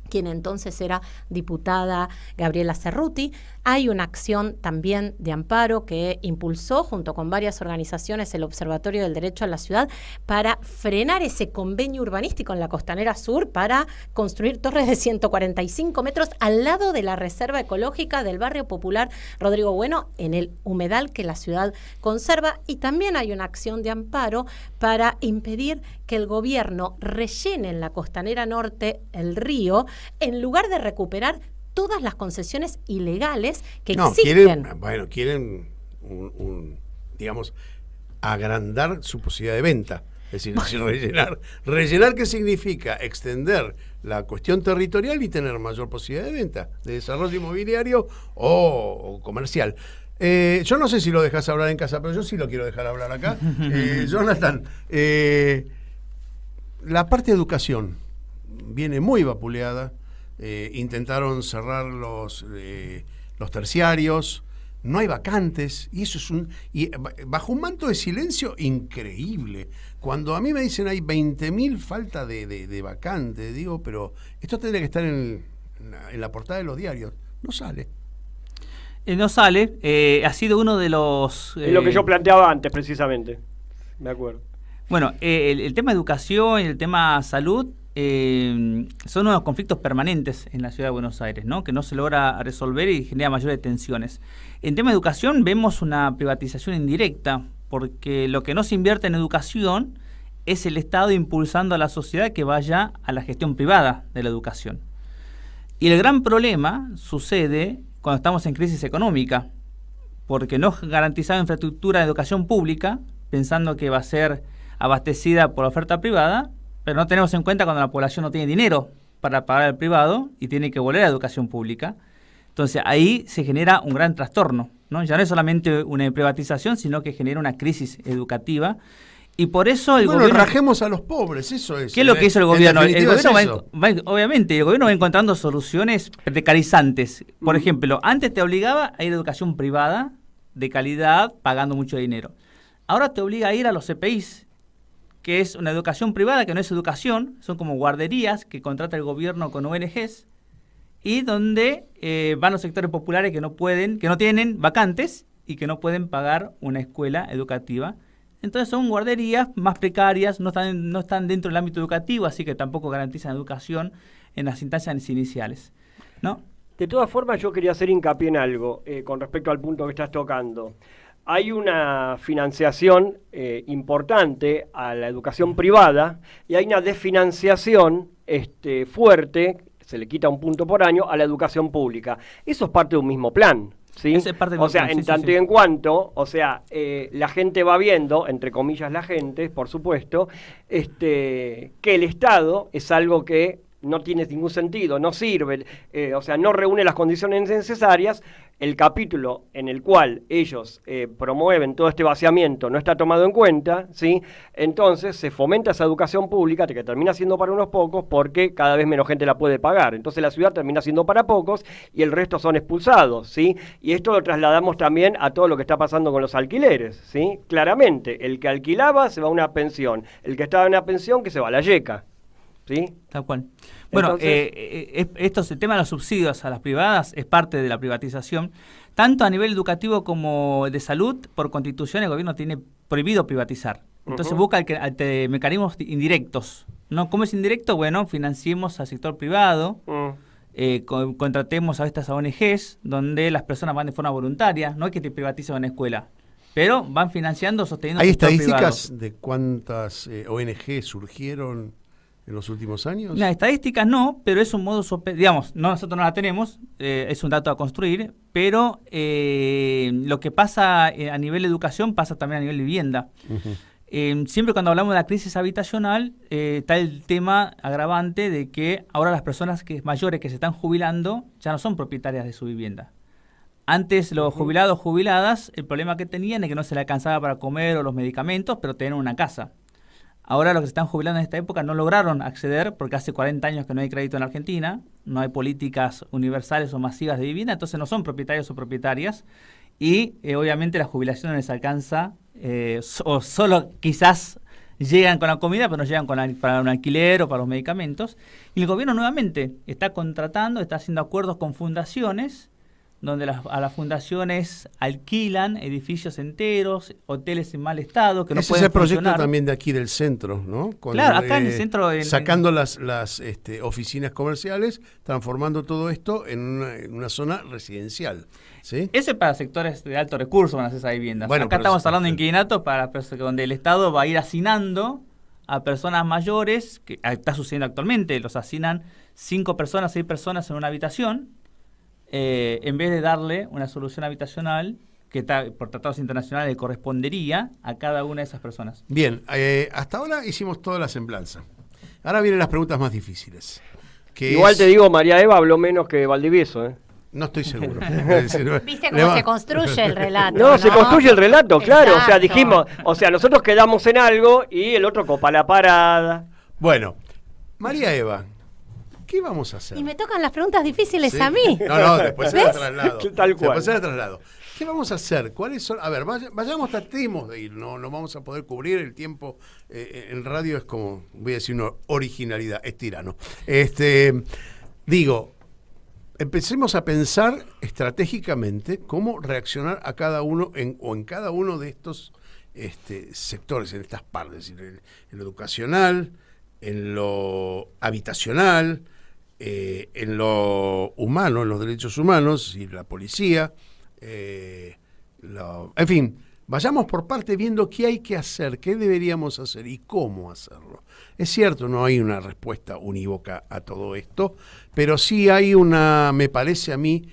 [SPEAKER 3] quien entonces era diputada Gabriela Cerruti. Hay una acción también de amparo que impulsó junto con varias organizaciones el Observatorio del Derecho a la Ciudad para frenar ese convenio urbanístico en la Costanera Sur para construir torres de 145 metros al lado de la Reserva Ecológica del Barrio Popular Rodrigo Bueno, en el humedal que la ciudad conserva. Y también hay una acción de amparo para impedir que el gobierno rellene en la Costanera Norte el río, en lugar de recuperar todas las concesiones ilegales que existen.
[SPEAKER 2] Quieren digamos, agrandar su posibilidad de venta. Es decir, rellenar, ¿qué significa? Extender la cuestión territorial y tener mayor posibilidad de venta, de desarrollo inmobiliario o comercial. Yo no sé si lo dejas hablar en casa, pero yo sí lo quiero dejar hablar acá. Jonathan, la parte de educación viene muy vapuleada. Intentaron cerrar los terciarios, no hay vacantes, y eso es bajo un manto de silencio increíble. Cuando a mí me dicen hay 20.000 falta de vacantes, digo, pero esto tendría que estar en la portada de los diarios. No sale.
[SPEAKER 4] No sale, ha sido uno de los...
[SPEAKER 1] Es lo que yo planteaba antes, precisamente, me acuerdo.
[SPEAKER 4] Bueno, el tema educación y el tema salud son unos conflictos permanentes en la ciudad de Buenos Aires, ¿no? Que no se logra resolver y genera mayores tensiones. En tema de educación vemos una privatización indirecta, porque lo que no se invierte en educación es el Estado impulsando a la sociedad que vaya a la gestión privada de la educación. Y el gran problema sucede cuando estamos en crisis económica, porque no garantizada infraestructura de educación pública, pensando que va a ser abastecida por la oferta privada, pero no tenemos en cuenta cuando la población no tiene dinero para pagar al privado y tiene que volver a la educación pública. Entonces ahí se genera un gran trastorno, ¿no? Ya no es solamente una privatización, sino que genera una crisis educativa. Y por eso el gobierno...
[SPEAKER 2] rajemos a los pobres, eso es.
[SPEAKER 4] ¿Qué es lo que hizo el gobierno? El gobierno obviamente, el gobierno va encontrando soluciones precarizantes. Por ejemplo, antes te obligaba a ir a educación privada de calidad, pagando mucho dinero. Ahora te obliga a ir a los CPIs, que es una educación privada que no es educación, son como guarderías que contrata el gobierno con ONGs, y donde van los sectores populares que no tienen vacantes y que no pueden pagar una escuela educativa. Entonces son guarderías más precarias, no están dentro del ámbito educativo, así que tampoco garantizan educación en las instancias iniciales, ¿no?
[SPEAKER 1] De todas formas, yo quería hacer hincapié en algo con respecto al punto que estás tocando. Hay una financiación importante a la educación privada y hay una desfinanciación fuerte, se le quita un punto por año, a la educación pública. Eso es parte de un mismo plan, ¿sí? O sea, en tanto y en cuanto, la gente va viendo, entre comillas la gente, por supuesto, que el Estado es algo que no tiene ningún sentido, no sirve, no reúne las condiciones necesarias. El capítulo en el cual ellos promueven todo este vaciamiento no está tomado en cuenta, ¿sí? Entonces se fomenta esa educación pública que termina siendo para unos pocos porque cada vez menos gente la puede pagar. Entonces la ciudad termina siendo para pocos y el resto son expulsados, ¿sí? Y esto lo trasladamos también a todo lo que está pasando con los alquileres, ¿sí? Claramente, el que alquilaba se va a una pensión, el que estaba en una pensión que se va a la yeca. ¿Sí?
[SPEAKER 4] Tal cual. Bueno, el tema de los subsidios a las privadas es parte de la privatización, tanto a nivel educativo como de salud. Por constitución el gobierno tiene prohibido privatizar. Entonces busca mecanismos indirectos, ¿no? ¿Cómo es indirecto? Bueno, financiemos al sector privado, contratemos a estas ONGs donde las personas van de forma voluntaria, no es que te privaticen una escuela, pero van financiando, sosteniendo
[SPEAKER 2] el sector
[SPEAKER 4] privado.
[SPEAKER 2] ¿Hay estadísticas de cuántas ONG surgieron en los últimos años?
[SPEAKER 4] Las estadísticas no, pero es un modo, digamos, nosotros no la tenemos, es un dato a construir, pero lo que pasa a nivel de educación pasa también a nivel de vivienda. Siempre cuando hablamos de la crisis habitacional está el tema agravante de que ahora las personas mayores que se están jubilando ya no son propietarias de su vivienda. Antes los jubilados, jubiladas, el problema que tenían es que no se les alcanzaba para comer o los medicamentos, pero tenían una casa. Ahora los que se están jubilando en esta época no lograron acceder porque hace 40 años que no hay crédito en Argentina, no hay políticas universales o masivas de vivienda, entonces no son propietarios o propietarias y obviamente la jubilación no les alcanza, o solo quizás llegan con la comida, pero no llegan para un alquiler o para los medicamentos. Y el gobierno nuevamente está contratando, está haciendo acuerdos con fundaciones, donde a las fundaciones alquilan edificios enteros, hoteles en mal estado, que no pueden funcionar. Ese es el proyecto
[SPEAKER 2] también de aquí del centro, ¿no?
[SPEAKER 4] Claro, acá en el centro...
[SPEAKER 2] sacando las oficinas comerciales, transformando todo esto en una zona residencial, ¿sí?
[SPEAKER 4] Ese para sectores de alto recurso van a hacer esas viviendas. Bueno, acá estamos hablando de inquilinatos donde el Estado va a ir hacinando a personas mayores, que está sucediendo actualmente, los hacinan 5 personas, 6 personas en una habitación, en vez de darle una solución habitacional que por tratados internacionales le correspondería a cada una de esas personas.
[SPEAKER 2] Bien, hasta ahora hicimos toda la semblanza. Ahora vienen las preguntas más difíciles.
[SPEAKER 1] Igual te digo, María Eva habló menos que Valdivieso, ¿eh?
[SPEAKER 2] No estoy seguro.
[SPEAKER 3] ¿Viste cómo se construye el relato?
[SPEAKER 1] No, se construye el relato, claro. Exacto. O sea, dijimos, nosotros quedamos en algo y el otro copa la parada.
[SPEAKER 2] Bueno, María Eva, ¿qué vamos a hacer?
[SPEAKER 3] Y me tocan las preguntas difíciles a mí.
[SPEAKER 2] No, después se la traslado.
[SPEAKER 1] Tal cual.
[SPEAKER 2] Después se la traslado. ¿Qué vamos a hacer? ¿Cuáles son? A ver, tratemos de ir. No vamos a poder cubrir el tiempo. En radio es como, voy a decir una originalidad, es tirano. Empecemos a pensar estratégicamente cómo reaccionar a cada uno en cada uno de estos sectores, en estas partes, en lo educacional, en lo habitacional, en lo humano, en los derechos humanos y la policía, en fin, vayamos por parte viendo qué hay que hacer, qué deberíamos hacer y cómo hacerlo. Es cierto, no hay una respuesta unívoca a todo esto, pero sí hay me parece a mí,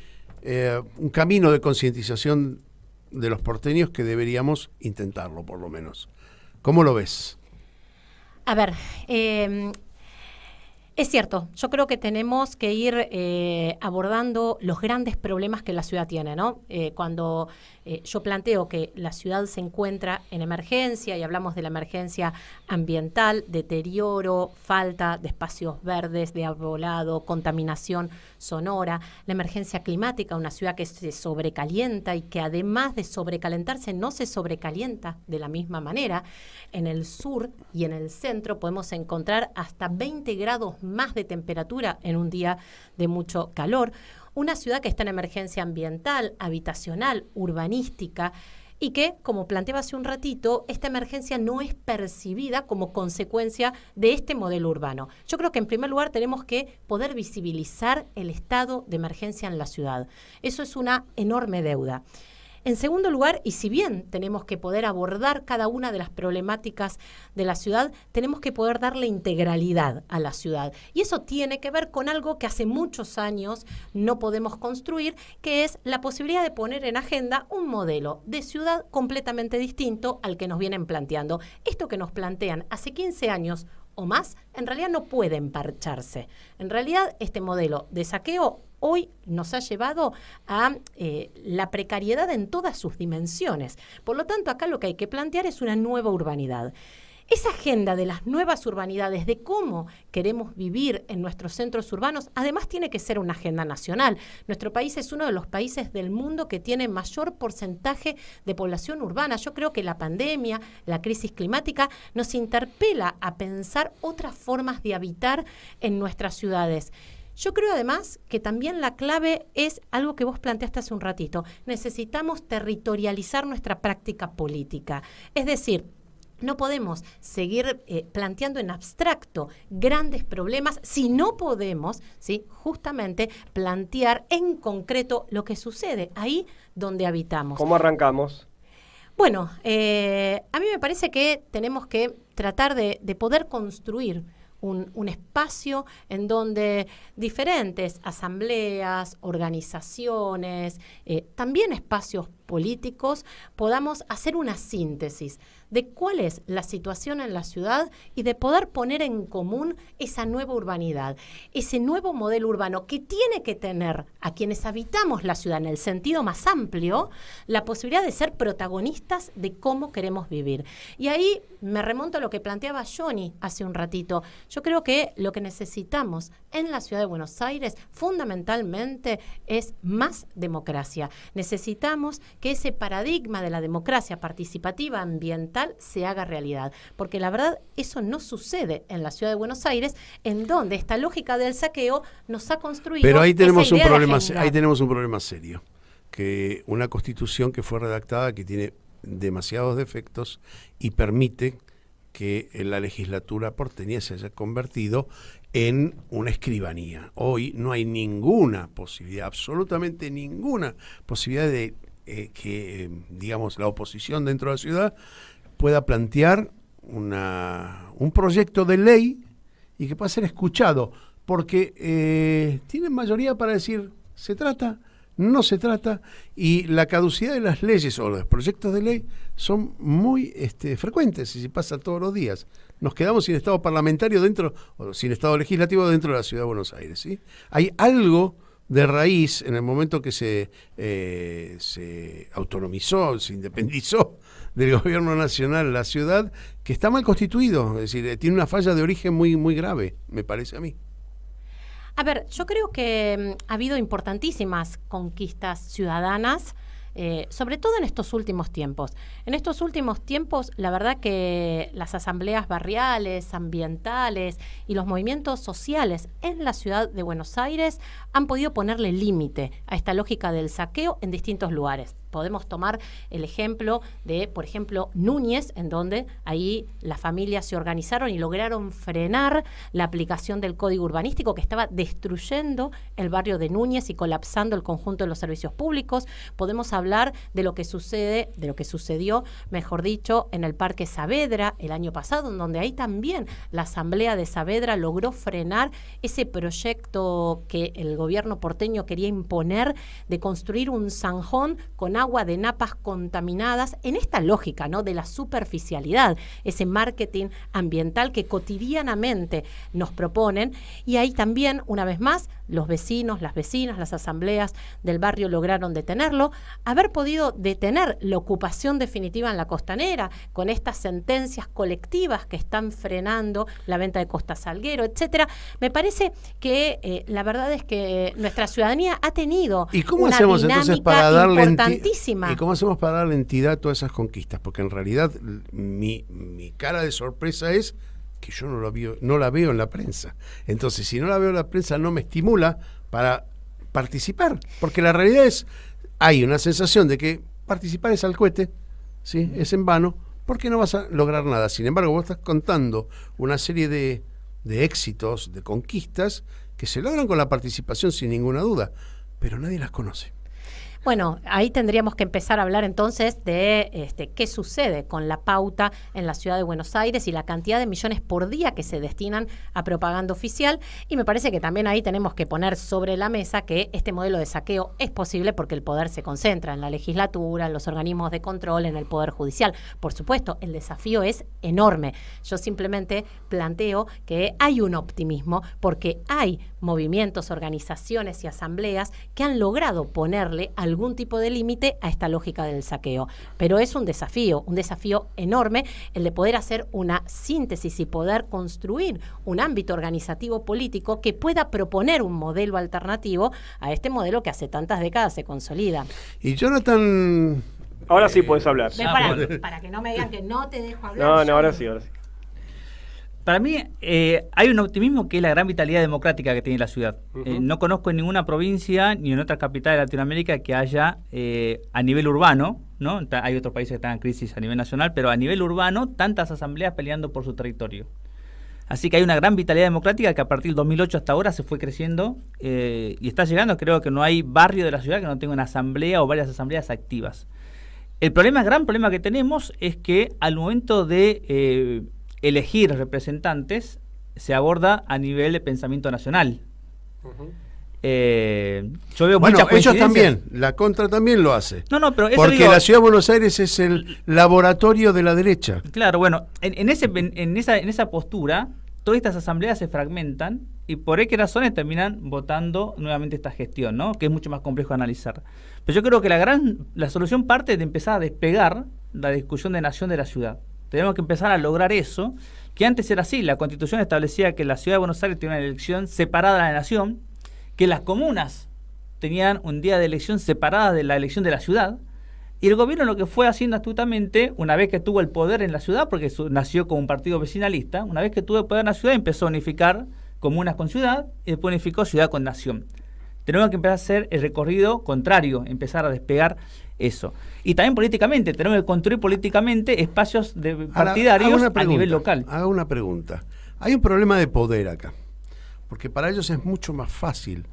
[SPEAKER 2] un camino de concientización de los porteños que deberíamos intentarlo, por lo menos. ¿Cómo lo ves?
[SPEAKER 3] A ver, es cierto, yo creo que tenemos que ir abordando los grandes problemas que la ciudad tiene, ¿no? Cuando yo planteo que la ciudad se encuentra en emergencia y hablamos de la emergencia ambiental, deterioro, falta de espacios verdes, de arbolado, contaminación sonora, la emergencia climática, una ciudad que se sobrecalienta y que además de sobrecalentarse no se sobrecalienta de la misma manera. En el sur y en el centro podemos encontrar hasta 20 grados más de temperatura en un día de mucho calor. Una ciudad que está en emergencia ambiental, habitacional, urbanística y que, como planteaba hace un ratito, esta emergencia no es percibida como consecuencia de este modelo urbano. Yo creo que en primer lugar tenemos que poder visibilizar el estado de emergencia en la ciudad. Eso es una enorme deuda. En segundo lugar, y si bien tenemos que poder abordar cada una de las problemáticas de la ciudad, tenemos que poder darle integralidad a la ciudad. Y eso tiene que ver con algo que hace muchos años no podemos construir, que es la posibilidad de poner en agenda un modelo de ciudad completamente distinto al que nos vienen planteando. Esto que nos plantean hace 15 años o más, en realidad no puede emparcharse. En realidad, este modelo de saqueo hoy nos ha llevado a la precariedad en todas sus dimensiones. Por lo tanto, acá lo que hay que plantear es una nueva urbanidad. Esa agenda de las nuevas urbanidades, de cómo queremos vivir en nuestros centros urbanos, además tiene que ser una agenda nacional. Nuestro país es uno de los países del mundo que tiene mayor porcentaje de población urbana. Yo creo que la pandemia, la crisis climática, nos interpela a pensar otras formas de habitar en nuestras ciudades. Yo creo además que también la clave es algo que vos planteaste hace un ratito. Necesitamos territorializar nuestra práctica política. Es decir, no podemos seguir planteando en abstracto grandes problemas si no podemos, ¿sí?, justamente plantear en concreto lo que sucede ahí donde habitamos.
[SPEAKER 1] ¿Cómo arrancamos?
[SPEAKER 3] Bueno, a mí me parece que tenemos que tratar de poder construir un espacio en donde diferentes asambleas, organizaciones, también espacios políticos, podamos hacer una síntesis de cuál es la situación en la ciudad y de poder poner en común esa nueva urbanidad, ese nuevo modelo urbano que tiene que tener a quienes habitamos la ciudad en el sentido más amplio, la posibilidad de ser protagonistas de cómo queremos vivir. Y ahí me remonto a lo que planteaba Johnny hace un ratito. Yo creo que lo que necesitamos en la ciudad de Buenos Aires fundamentalmente es más democracia. Necesitamos que ese paradigma de la democracia participativa ambiental se haga realidad. Porque la verdad, eso no sucede en la ciudad de Buenos Aires, en donde esta lógica del saqueo nos ha construido.
[SPEAKER 2] Pero ahí tenemos un problema serio, que una constitución que fue redactada que tiene demasiados defectos y permite que la legislatura porteña se haya convertido en una escribanía. Hoy no hay ninguna posibilidad, absolutamente ninguna posibilidad de que, digamos, la oposición dentro de la ciudad pueda plantear un proyecto de ley y que pueda ser escuchado, porque tienen mayoría para decir, ¿se trata? No se trata, y la caducidad de las leyes o los proyectos de ley son muy frecuentes y se pasa todos los días. Nos quedamos sin estado parlamentario dentro, o sin estado legislativo dentro de la ciudad de Buenos Aires, ¿sí? Hay algo de raíz en el momento que se autonomizó, se independizó del gobierno nacional la ciudad, que está mal constituido, es decir, tiene una falla de origen muy, muy grave, me parece a mí.
[SPEAKER 3] A ver, yo creo que ha habido importantísimas conquistas ciudadanas, sobre todo en estos últimos tiempos. En estos últimos tiempos, la verdad que las asambleas barriales, ambientales y los movimientos sociales en la ciudad de Buenos Aires han podido ponerle límite a esta lógica del saqueo en distintos lugares. Podemos tomar el ejemplo de, por ejemplo, Núñez, en donde ahí las familias se organizaron y lograron frenar la aplicación del código urbanístico que estaba destruyendo el barrio de Núñez y colapsando el conjunto de los servicios públicos. Podemos hablar de lo que sucedió, mejor dicho, en el Parque Saavedra el año pasado, en donde ahí también la Asamblea de Saavedra logró frenar ese proyecto que el gobierno porteño quería imponer de construir un zanjón con agua de napas contaminadas, en esta lógica, ¿no?, de la superficialidad, ese marketing ambiental que cotidianamente nos proponen. Y ahí también, una vez más, los vecinos, las vecinas, las asambleas del barrio lograron detenerlo. Haber podido detener la ocupación definitiva en la Costanera con estas sentencias colectivas que están frenando la venta de Costa Salguero, etcétera. Me parece que la verdad es que nuestra ciudadanía ha tenido una dinámica importantísima.
[SPEAKER 2] ¿Y cómo hacemos para darle entidad a todas esas conquistas? Porque en realidad mi cara de sorpresa es que yo no la veo en la prensa. Entonces, si no la veo en la prensa, no me estimula para participar. Porque la realidad es, hay una sensación de que participar es al cohete, ¿sí? Es en vano, porque no vas a lograr nada. Sin embargo, vos estás contando una serie de éxitos, de conquistas, que se logran con la participación sin ninguna duda, pero nadie las conoce.
[SPEAKER 3] Bueno, ahí tendríamos que empezar a hablar entonces de qué sucede con la pauta en la ciudad de Buenos Aires y la cantidad de millones por día que se destinan a propaganda oficial, y me parece que también ahí tenemos que poner sobre la mesa que este modelo de saqueo es posible porque el poder se concentra en la legislatura, en los organismos de control, en el poder judicial. Por supuesto, el desafío es enorme. Yo simplemente planteo que hay un optimismo porque hay movimientos, organizaciones y asambleas que han logrado ponerle algún tipo de límite a esta lógica del saqueo. Pero es un desafío enorme el de poder hacer una síntesis y poder construir un ámbito organizativo político que pueda proponer un modelo alternativo a este modelo que hace tantas décadas se consolida.
[SPEAKER 2] Y Jonathan...
[SPEAKER 1] Ahora sí puedes hablar.
[SPEAKER 3] Para que no me digan que no te dejo hablar.
[SPEAKER 1] No, ahora sí.
[SPEAKER 4] Para mí hay un optimismo que es la gran vitalidad democrática que tiene la ciudad. No conozco en ninguna provincia ni en otra capital de Latinoamérica que haya a nivel urbano, ¿no? Hay otros países que están en crisis a nivel nacional, pero a nivel urbano tantas asambleas peleando por su territorio. Así que hay una gran vitalidad democrática que a partir del 2008 hasta ahora se fue creciendo y está llegando. Creo que no hay barrio de la ciudad que no tenga una asamblea o varias asambleas activas. El gran problema que tenemos es que al momento de elegir representantes se aborda a nivel de pensamiento nacional. Yo veo muchas coincidencias. Ellos también,
[SPEAKER 2] la contra también lo hace.
[SPEAKER 4] Pero eso
[SPEAKER 2] porque la ciudad de Buenos Aires es el laboratorio de la derecha.
[SPEAKER 4] Claro, bueno, en esa postura, todas estas asambleas se fragmentan y por qué razones terminan votando nuevamente esta gestión, ¿no? Que es mucho más complejo de analizar. Pero yo creo que la solución parte de empezar a despegar la discusión de nación de la ciudad. Tenemos que empezar a lograr eso, que antes era así. La Constitución establecía que la ciudad de Buenos Aires tenía una elección separada de la nación, que las comunas tenían un día de elección separada de la elección de la ciudad, Y el gobierno lo que fue haciendo astutamente, una vez que tuvo el poder en la ciudad, porque nació como un partido vecinalista, una vez que tuvo el poder en la ciudad empezó a unificar comunas con ciudad y después unificó ciudad con nación. Tenemos que empezar a hacer el recorrido contrario, empezar a despegar eso. Y también políticamente, tenemos que construir políticamente espacios partidarios a nivel local.
[SPEAKER 2] Haga una pregunta. Hay un problema de poder acá, porque para ellos es mucho más fácil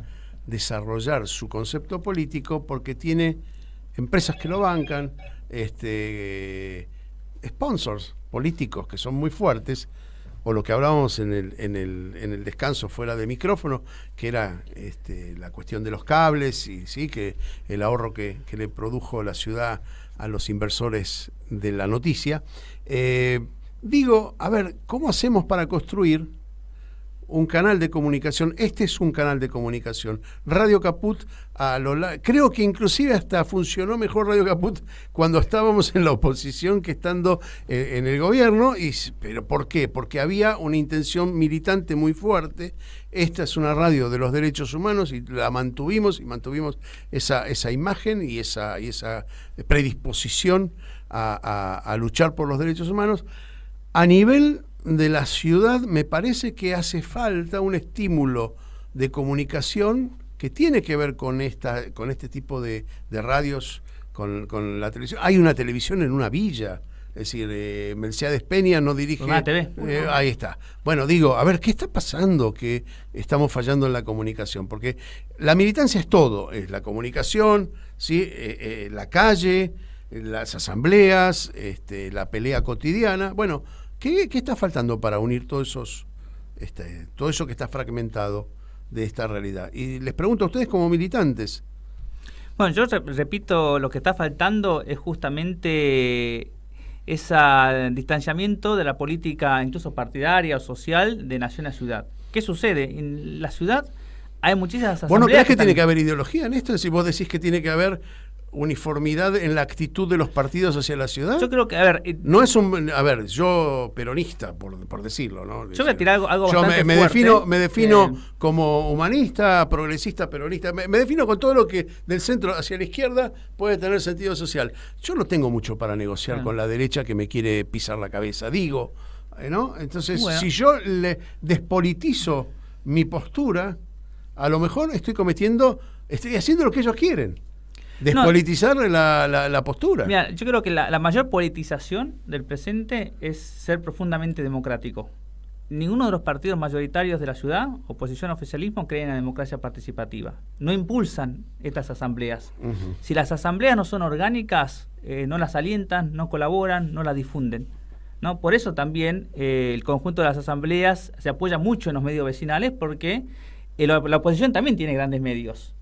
[SPEAKER 2] desarrollar su concepto político porque tiene empresas que lo bancan, sponsors políticos que son muy fuertes, o lo que hablábamos en el descanso fuera de micrófono, que era la cuestión de los cables y sí, que el ahorro que le produjo la ciudad a los inversores de la noticia. Digo, a ver, ¿cómo hacemos para construir un canal de comunicación? Este es un canal de comunicación. Radio Caput, creo que inclusive hasta funcionó mejor Radio Caput cuando estábamos en la oposición que estando en el gobierno. ¿Pero por qué? Porque había una intención militante muy fuerte. Esta es una radio de los derechos humanos y la mantuvimos esa imagen y esa predisposición a luchar por los derechos humanos. A nivel de la ciudad me parece que hace falta un estímulo de comunicación que tiene que ver con este tipo de radios, con la televisión. Hay una televisión en una villa, es decir, Melciades Peña no dirige...
[SPEAKER 4] Una TV.
[SPEAKER 2] Ahí está. Bueno, digo, a ver, ¿qué está pasando que estamos fallando en la comunicación? Porque la militancia es todo, es la comunicación, ¿sí? La calle, las asambleas, la pelea cotidiana. Bueno, ¿qué está faltando para unir todo eso que está fragmentado de esta realidad? Y les pregunto a ustedes como militantes.
[SPEAKER 4] Bueno, yo repito, lo que está faltando es justamente ese distanciamiento de la política incluso partidaria o social de nación a ciudad. ¿Qué sucede? En la ciudad hay muchísimas asambleas.
[SPEAKER 2] ¿Vos no crees que tiene que haber ideología en esto? Si vos decís que tiene que haber uniformidad en la actitud de los partidos hacia la ciudad.
[SPEAKER 4] Yo creo que,
[SPEAKER 2] no es yo peronista, por decirlo, ¿no?
[SPEAKER 4] Yo voy a tirar algo
[SPEAKER 2] yo
[SPEAKER 4] bastante
[SPEAKER 2] me defino como humanista, progresista, peronista, me defino con todo lo que del centro hacia la izquierda puede tener sentido social. Yo no tengo mucho para negociar con la derecha que me quiere pisar la cabeza, digo, ¿no? Entonces, si yo le despolitizo mi postura, a lo mejor estoy haciendo lo que ellos quieren. Despolitizar la postura.
[SPEAKER 4] Mira, yo creo que la mayor politización del presente es ser profundamente democrático. Ninguno de los partidos mayoritarios de la ciudad, oposición, oficialismo, creen en la democracia participativa. No impulsan estas asambleas. Si las asambleas no son orgánicas, no las alientan, no colaboran, no las difunden, ¿no? Por eso también el conjunto de las asambleas se apoya mucho en los medios vecinales, porque la oposición también tiene grandes medios,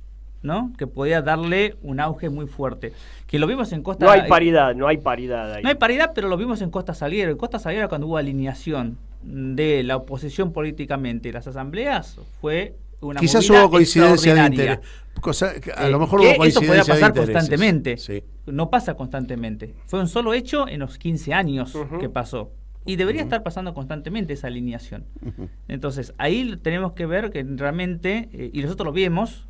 [SPEAKER 4] ¿no? Que podía darle un auge muy fuerte. Que lo vimos en Costa...
[SPEAKER 1] No hay paridad ahí.
[SPEAKER 4] No hay paridad, pero lo vimos en Costa Salguero. En Costa Salguero, cuando hubo alineación de la oposición políticamente y las asambleas, fue una
[SPEAKER 2] quizás
[SPEAKER 4] movida
[SPEAKER 2] hubo coincidencia de interés. A lo mejor hubo coincidencia de
[SPEAKER 4] eso podía pasar
[SPEAKER 2] de
[SPEAKER 4] constantemente.
[SPEAKER 2] Sí.
[SPEAKER 4] No pasa constantemente. Fue un solo hecho en los 15 años que pasó. Y debería estar pasando constantemente esa alineación. Entonces, ahí tenemos que ver que realmente, y nosotros lo vimos,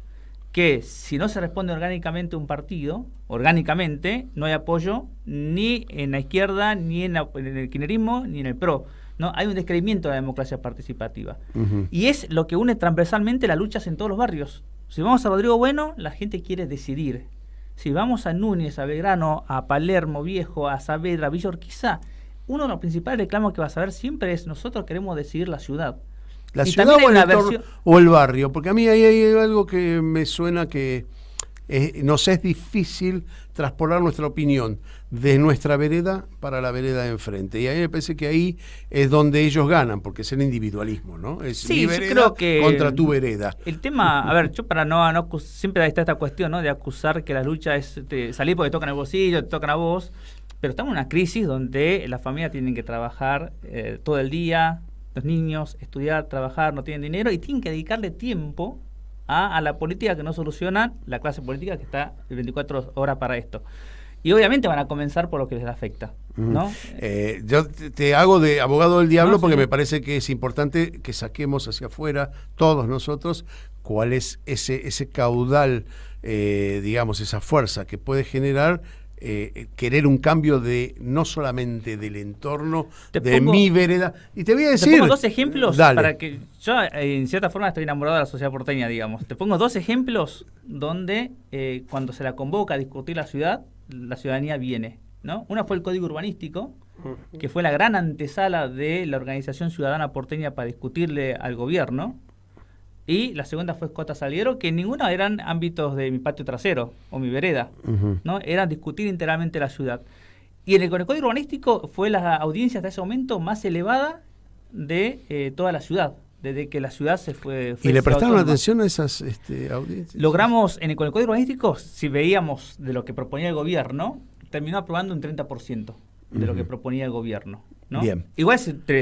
[SPEAKER 4] que si no se responde orgánicamente a un partido, no hay apoyo ni en la izquierda, ni en el kirchnerismo, ni en el PRO. ¿No? Hay un descreimiento de la democracia participativa. Y es lo que une transversalmente las luchas en todos los barrios. Si vamos a Rodrigo Bueno, la gente quiere decidir. Si vamos a Núñez, a Belgrano, a Palermo Viejo, a Saavedra, Villa Urquiza, uno de los principales reclamos que vas a ver siempre es: nosotros queremos decidir la ciudad.
[SPEAKER 2] La ciudad o el barrio, porque a mí ahí hay algo que me suena que nos es difícil traspolar nuestra opinión de nuestra vereda para la vereda de enfrente. Y a mí me parece que ahí es donde ellos ganan, porque es el individualismo, ¿no? Es mi vereda
[SPEAKER 4] creo que
[SPEAKER 2] contra tu vereda.
[SPEAKER 4] El tema, a ver, yo para no siempre está esta cuestión, ¿no? De acusar que la lucha es salir porque tocan el bolsillo, te tocan a vos, pero estamos en una crisis donde las familias tienen que trabajar todo el día, los niños, estudiar, trabajar, no tienen dinero y tienen que dedicarle tiempo a la política que no soluciona la clase política que está 24 horas para esto. Y obviamente van a comenzar por lo que les afecta, ¿no?
[SPEAKER 2] Yo te hago de abogado del diablo porque me parece que es importante que saquemos hacia afuera, todos nosotros, cuál es ese caudal, digamos, esa fuerza que puede generar querer un cambio no solamente del entorno, mi vereda. Y te voy a decir...
[SPEAKER 4] Te pongo 2 ejemplos
[SPEAKER 2] dale.
[SPEAKER 4] para que... Yo, en cierta forma, estoy enamorado de la sociedad porteña, digamos. Te pongo 2 ejemplos donde cuando se la convoca a discutir la ciudad, la ciudadanía viene, ¿no? Una fue el Código Urbanístico, que fue la gran antesala de la organización ciudadana porteña para discutirle al gobierno. Y la segunda fue Cota Salguero, que ninguna eran ámbitos de mi patio trasero o mi vereda, ¿no? Era discutir integralmente la ciudad. Y con el Código Urbanístico fue la audiencia hasta ese momento más elevada de toda la ciudad, desde que la ciudad se fue
[SPEAKER 2] ¿Y le prestaron atención a esas audiencias?
[SPEAKER 4] Logramos, con el Código Urbanístico, si veíamos de lo que proponía el gobierno, terminó aprobando un 30% de lo que proponía el gobierno, ¿no?
[SPEAKER 2] Bien.
[SPEAKER 4] Igual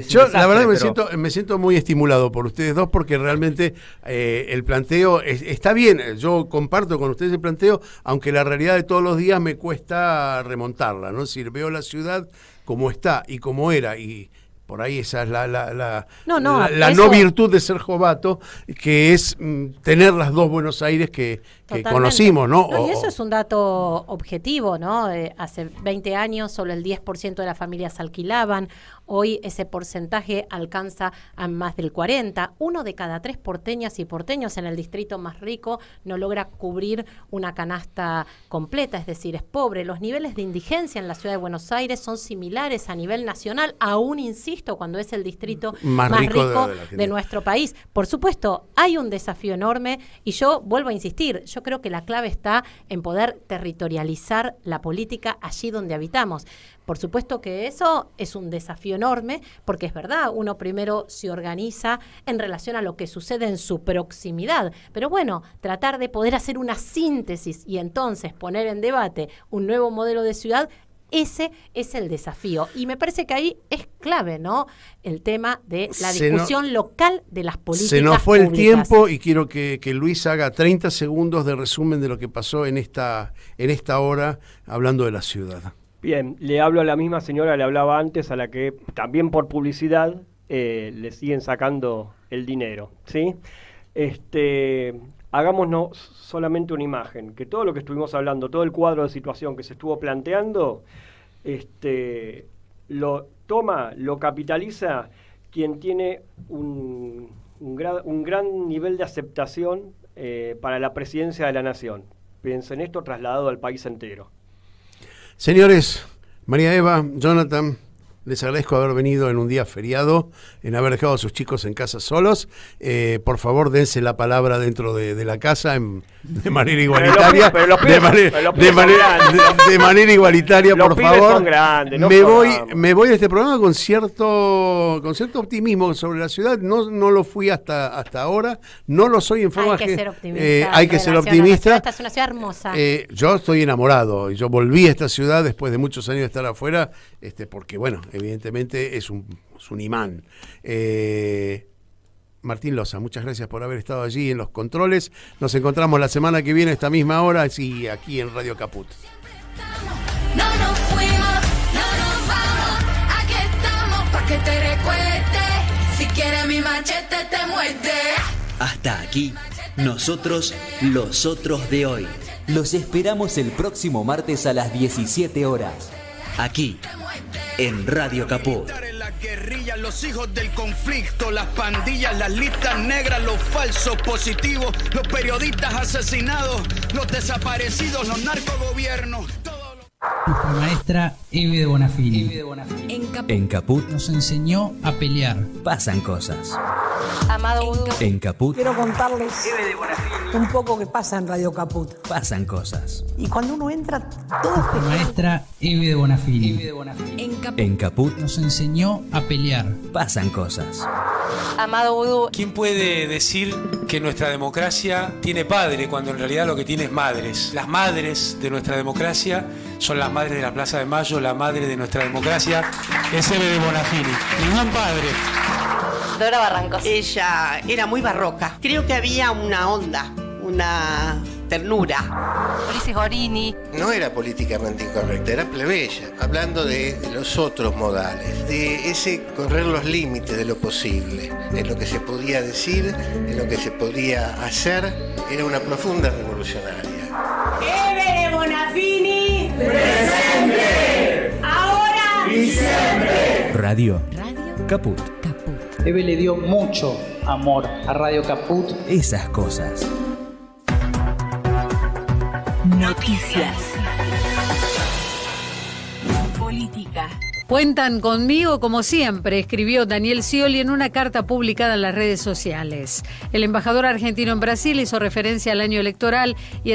[SPEAKER 2] yo la verdad me siento muy estimulado por ustedes dos, porque realmente el planteo está bien. Yo comparto con ustedes el planteo, aunque la realidad de todos los días me cuesta remontarla, ¿no? Si veo la ciudad como está y como era, y por ahí esa es la no virtud de ser jovato, que es tener las dos Buenos Aires que conocimos, ¿no?
[SPEAKER 3] Y eso es un dato objetivo, ¿no? Hace 20 años solo el 10% de las familias alquilaban. Hoy ese porcentaje alcanza a más del 40%. 1 de cada 3 porteñas y porteños en el distrito más rico no logra cubrir una canasta completa, es decir, es pobre. Los niveles de indigencia en la ciudad de Buenos Aires son similares a nivel nacional, aún insisto, cuando es el distrito más rico de nuestro país. Por supuesto, hay un desafío enorme y yo vuelvo a insistir, yo creo que la clave está en poder territorializar la política allí donde habitamos. Por supuesto que eso es un desafío enorme, porque es verdad, uno primero se organiza en relación a lo que sucede en su proximidad, pero bueno, tratar de poder hacer una síntesis y entonces poner en debate un nuevo modelo de ciudad, ese es el desafío. Y me parece que ahí es clave, ¿no? El tema de la discusión local de las políticas
[SPEAKER 2] Se nos fue
[SPEAKER 3] públicas.
[SPEAKER 2] El tiempo y quiero que Luis haga 30 segundos de resumen de lo que pasó en esta hora hablando de la ciudad.
[SPEAKER 1] Bien, le hablo a la misma señora, le hablaba antes, a la que también por publicidad le siguen sacando el dinero, ¿sí? Hagámonos solamente una imagen, que todo lo que estuvimos hablando, todo el cuadro de situación que se estuvo planteando, lo capitaliza quien tiene un gran nivel de aceptación para la presidencia de la nación. Piensen esto trasladado al país entero.
[SPEAKER 2] Señores, María Eva, Jonathan, les agradezco haber venido en un día feriado, en haber dejado a sus chicos en casa solos. Por favor, dense la palabra dentro de la casa de manera igualitaria. De manera igualitaria, por favor.
[SPEAKER 1] Son grandes,
[SPEAKER 2] me voy de este programa con cierto optimismo sobre la ciudad. No lo fui hasta ahora. No lo soy en forma
[SPEAKER 3] que ser optimista.
[SPEAKER 2] Hay que ser optimista.
[SPEAKER 3] Esta es una ciudad hermosa.
[SPEAKER 2] Yo estoy enamorado. Yo volví a esta ciudad después de muchos años de estar afuera, porque bueno, evidentemente es un imán. Martín Loza, muchas gracias por haber estado allí en los controles. Nos encontramos la semana que viene a esta misma hora, sí, aquí en Radio Caput.
[SPEAKER 9] No nos fuimos, no nos vamos, aquí estamos pa' que te recuerde, si quieres mi machete te muerde.
[SPEAKER 5] Hasta aquí, nosotros los otros de hoy. Los esperamos el próximo martes a las 17 horas. Aquí, en Radio Caput.
[SPEAKER 6] Las guerrillas, los hijos del conflicto, las pandillas, las listas negras, los falsos positivos, los periodistas asesinados, los desaparecidos, los narcogobiernos.
[SPEAKER 10] Nuestra maestra Eve de Bonafini.
[SPEAKER 5] En Caput
[SPEAKER 10] nos enseñó a pelear.
[SPEAKER 5] Pasan cosas.
[SPEAKER 3] Amado Vudú.
[SPEAKER 5] En Caput
[SPEAKER 11] quiero contarles un poco que pasa en Radio Caput.
[SPEAKER 5] pasan cosas.
[SPEAKER 11] Y cuando uno entra, todo
[SPEAKER 10] Nuestra maestra Eve de Bonafini.
[SPEAKER 5] En Caput
[SPEAKER 10] nos enseñó a pelear.
[SPEAKER 5] Pasan cosas.
[SPEAKER 3] Amado Vudú.
[SPEAKER 12] ¿Quién puede decir que nuestra democracia tiene padre cuando en realidad lo que tiene es madres? Las madres de nuestra democracia son las madres de la Plaza de Mayo, la madre de nuestra democracia es Eve de Bonafini. Ningún padre.
[SPEAKER 13] Dora Barrancos. Ella era muy barroca. Creo que había una onda, una ternura.
[SPEAKER 3] Ulises Gorini.
[SPEAKER 14] No era políticamente incorrecta, era plebeya, hablando de los otros modales, de ese correr los límites de lo posible, en lo que se podía decir, en lo que se podía hacer. Era una profunda revolucionaria.
[SPEAKER 9] ¡Eve de Bonafini!
[SPEAKER 5] Radio Caput.
[SPEAKER 10] Eve le dio mucho amor a Radio Caput.
[SPEAKER 5] Esas cosas.
[SPEAKER 7] Noticias. Política.
[SPEAKER 8] Cuentan conmigo como siempre, escribió Daniel Scioli en una carta publicada en las redes sociales. El embajador argentino en Brasil hizo referencia al año electoral y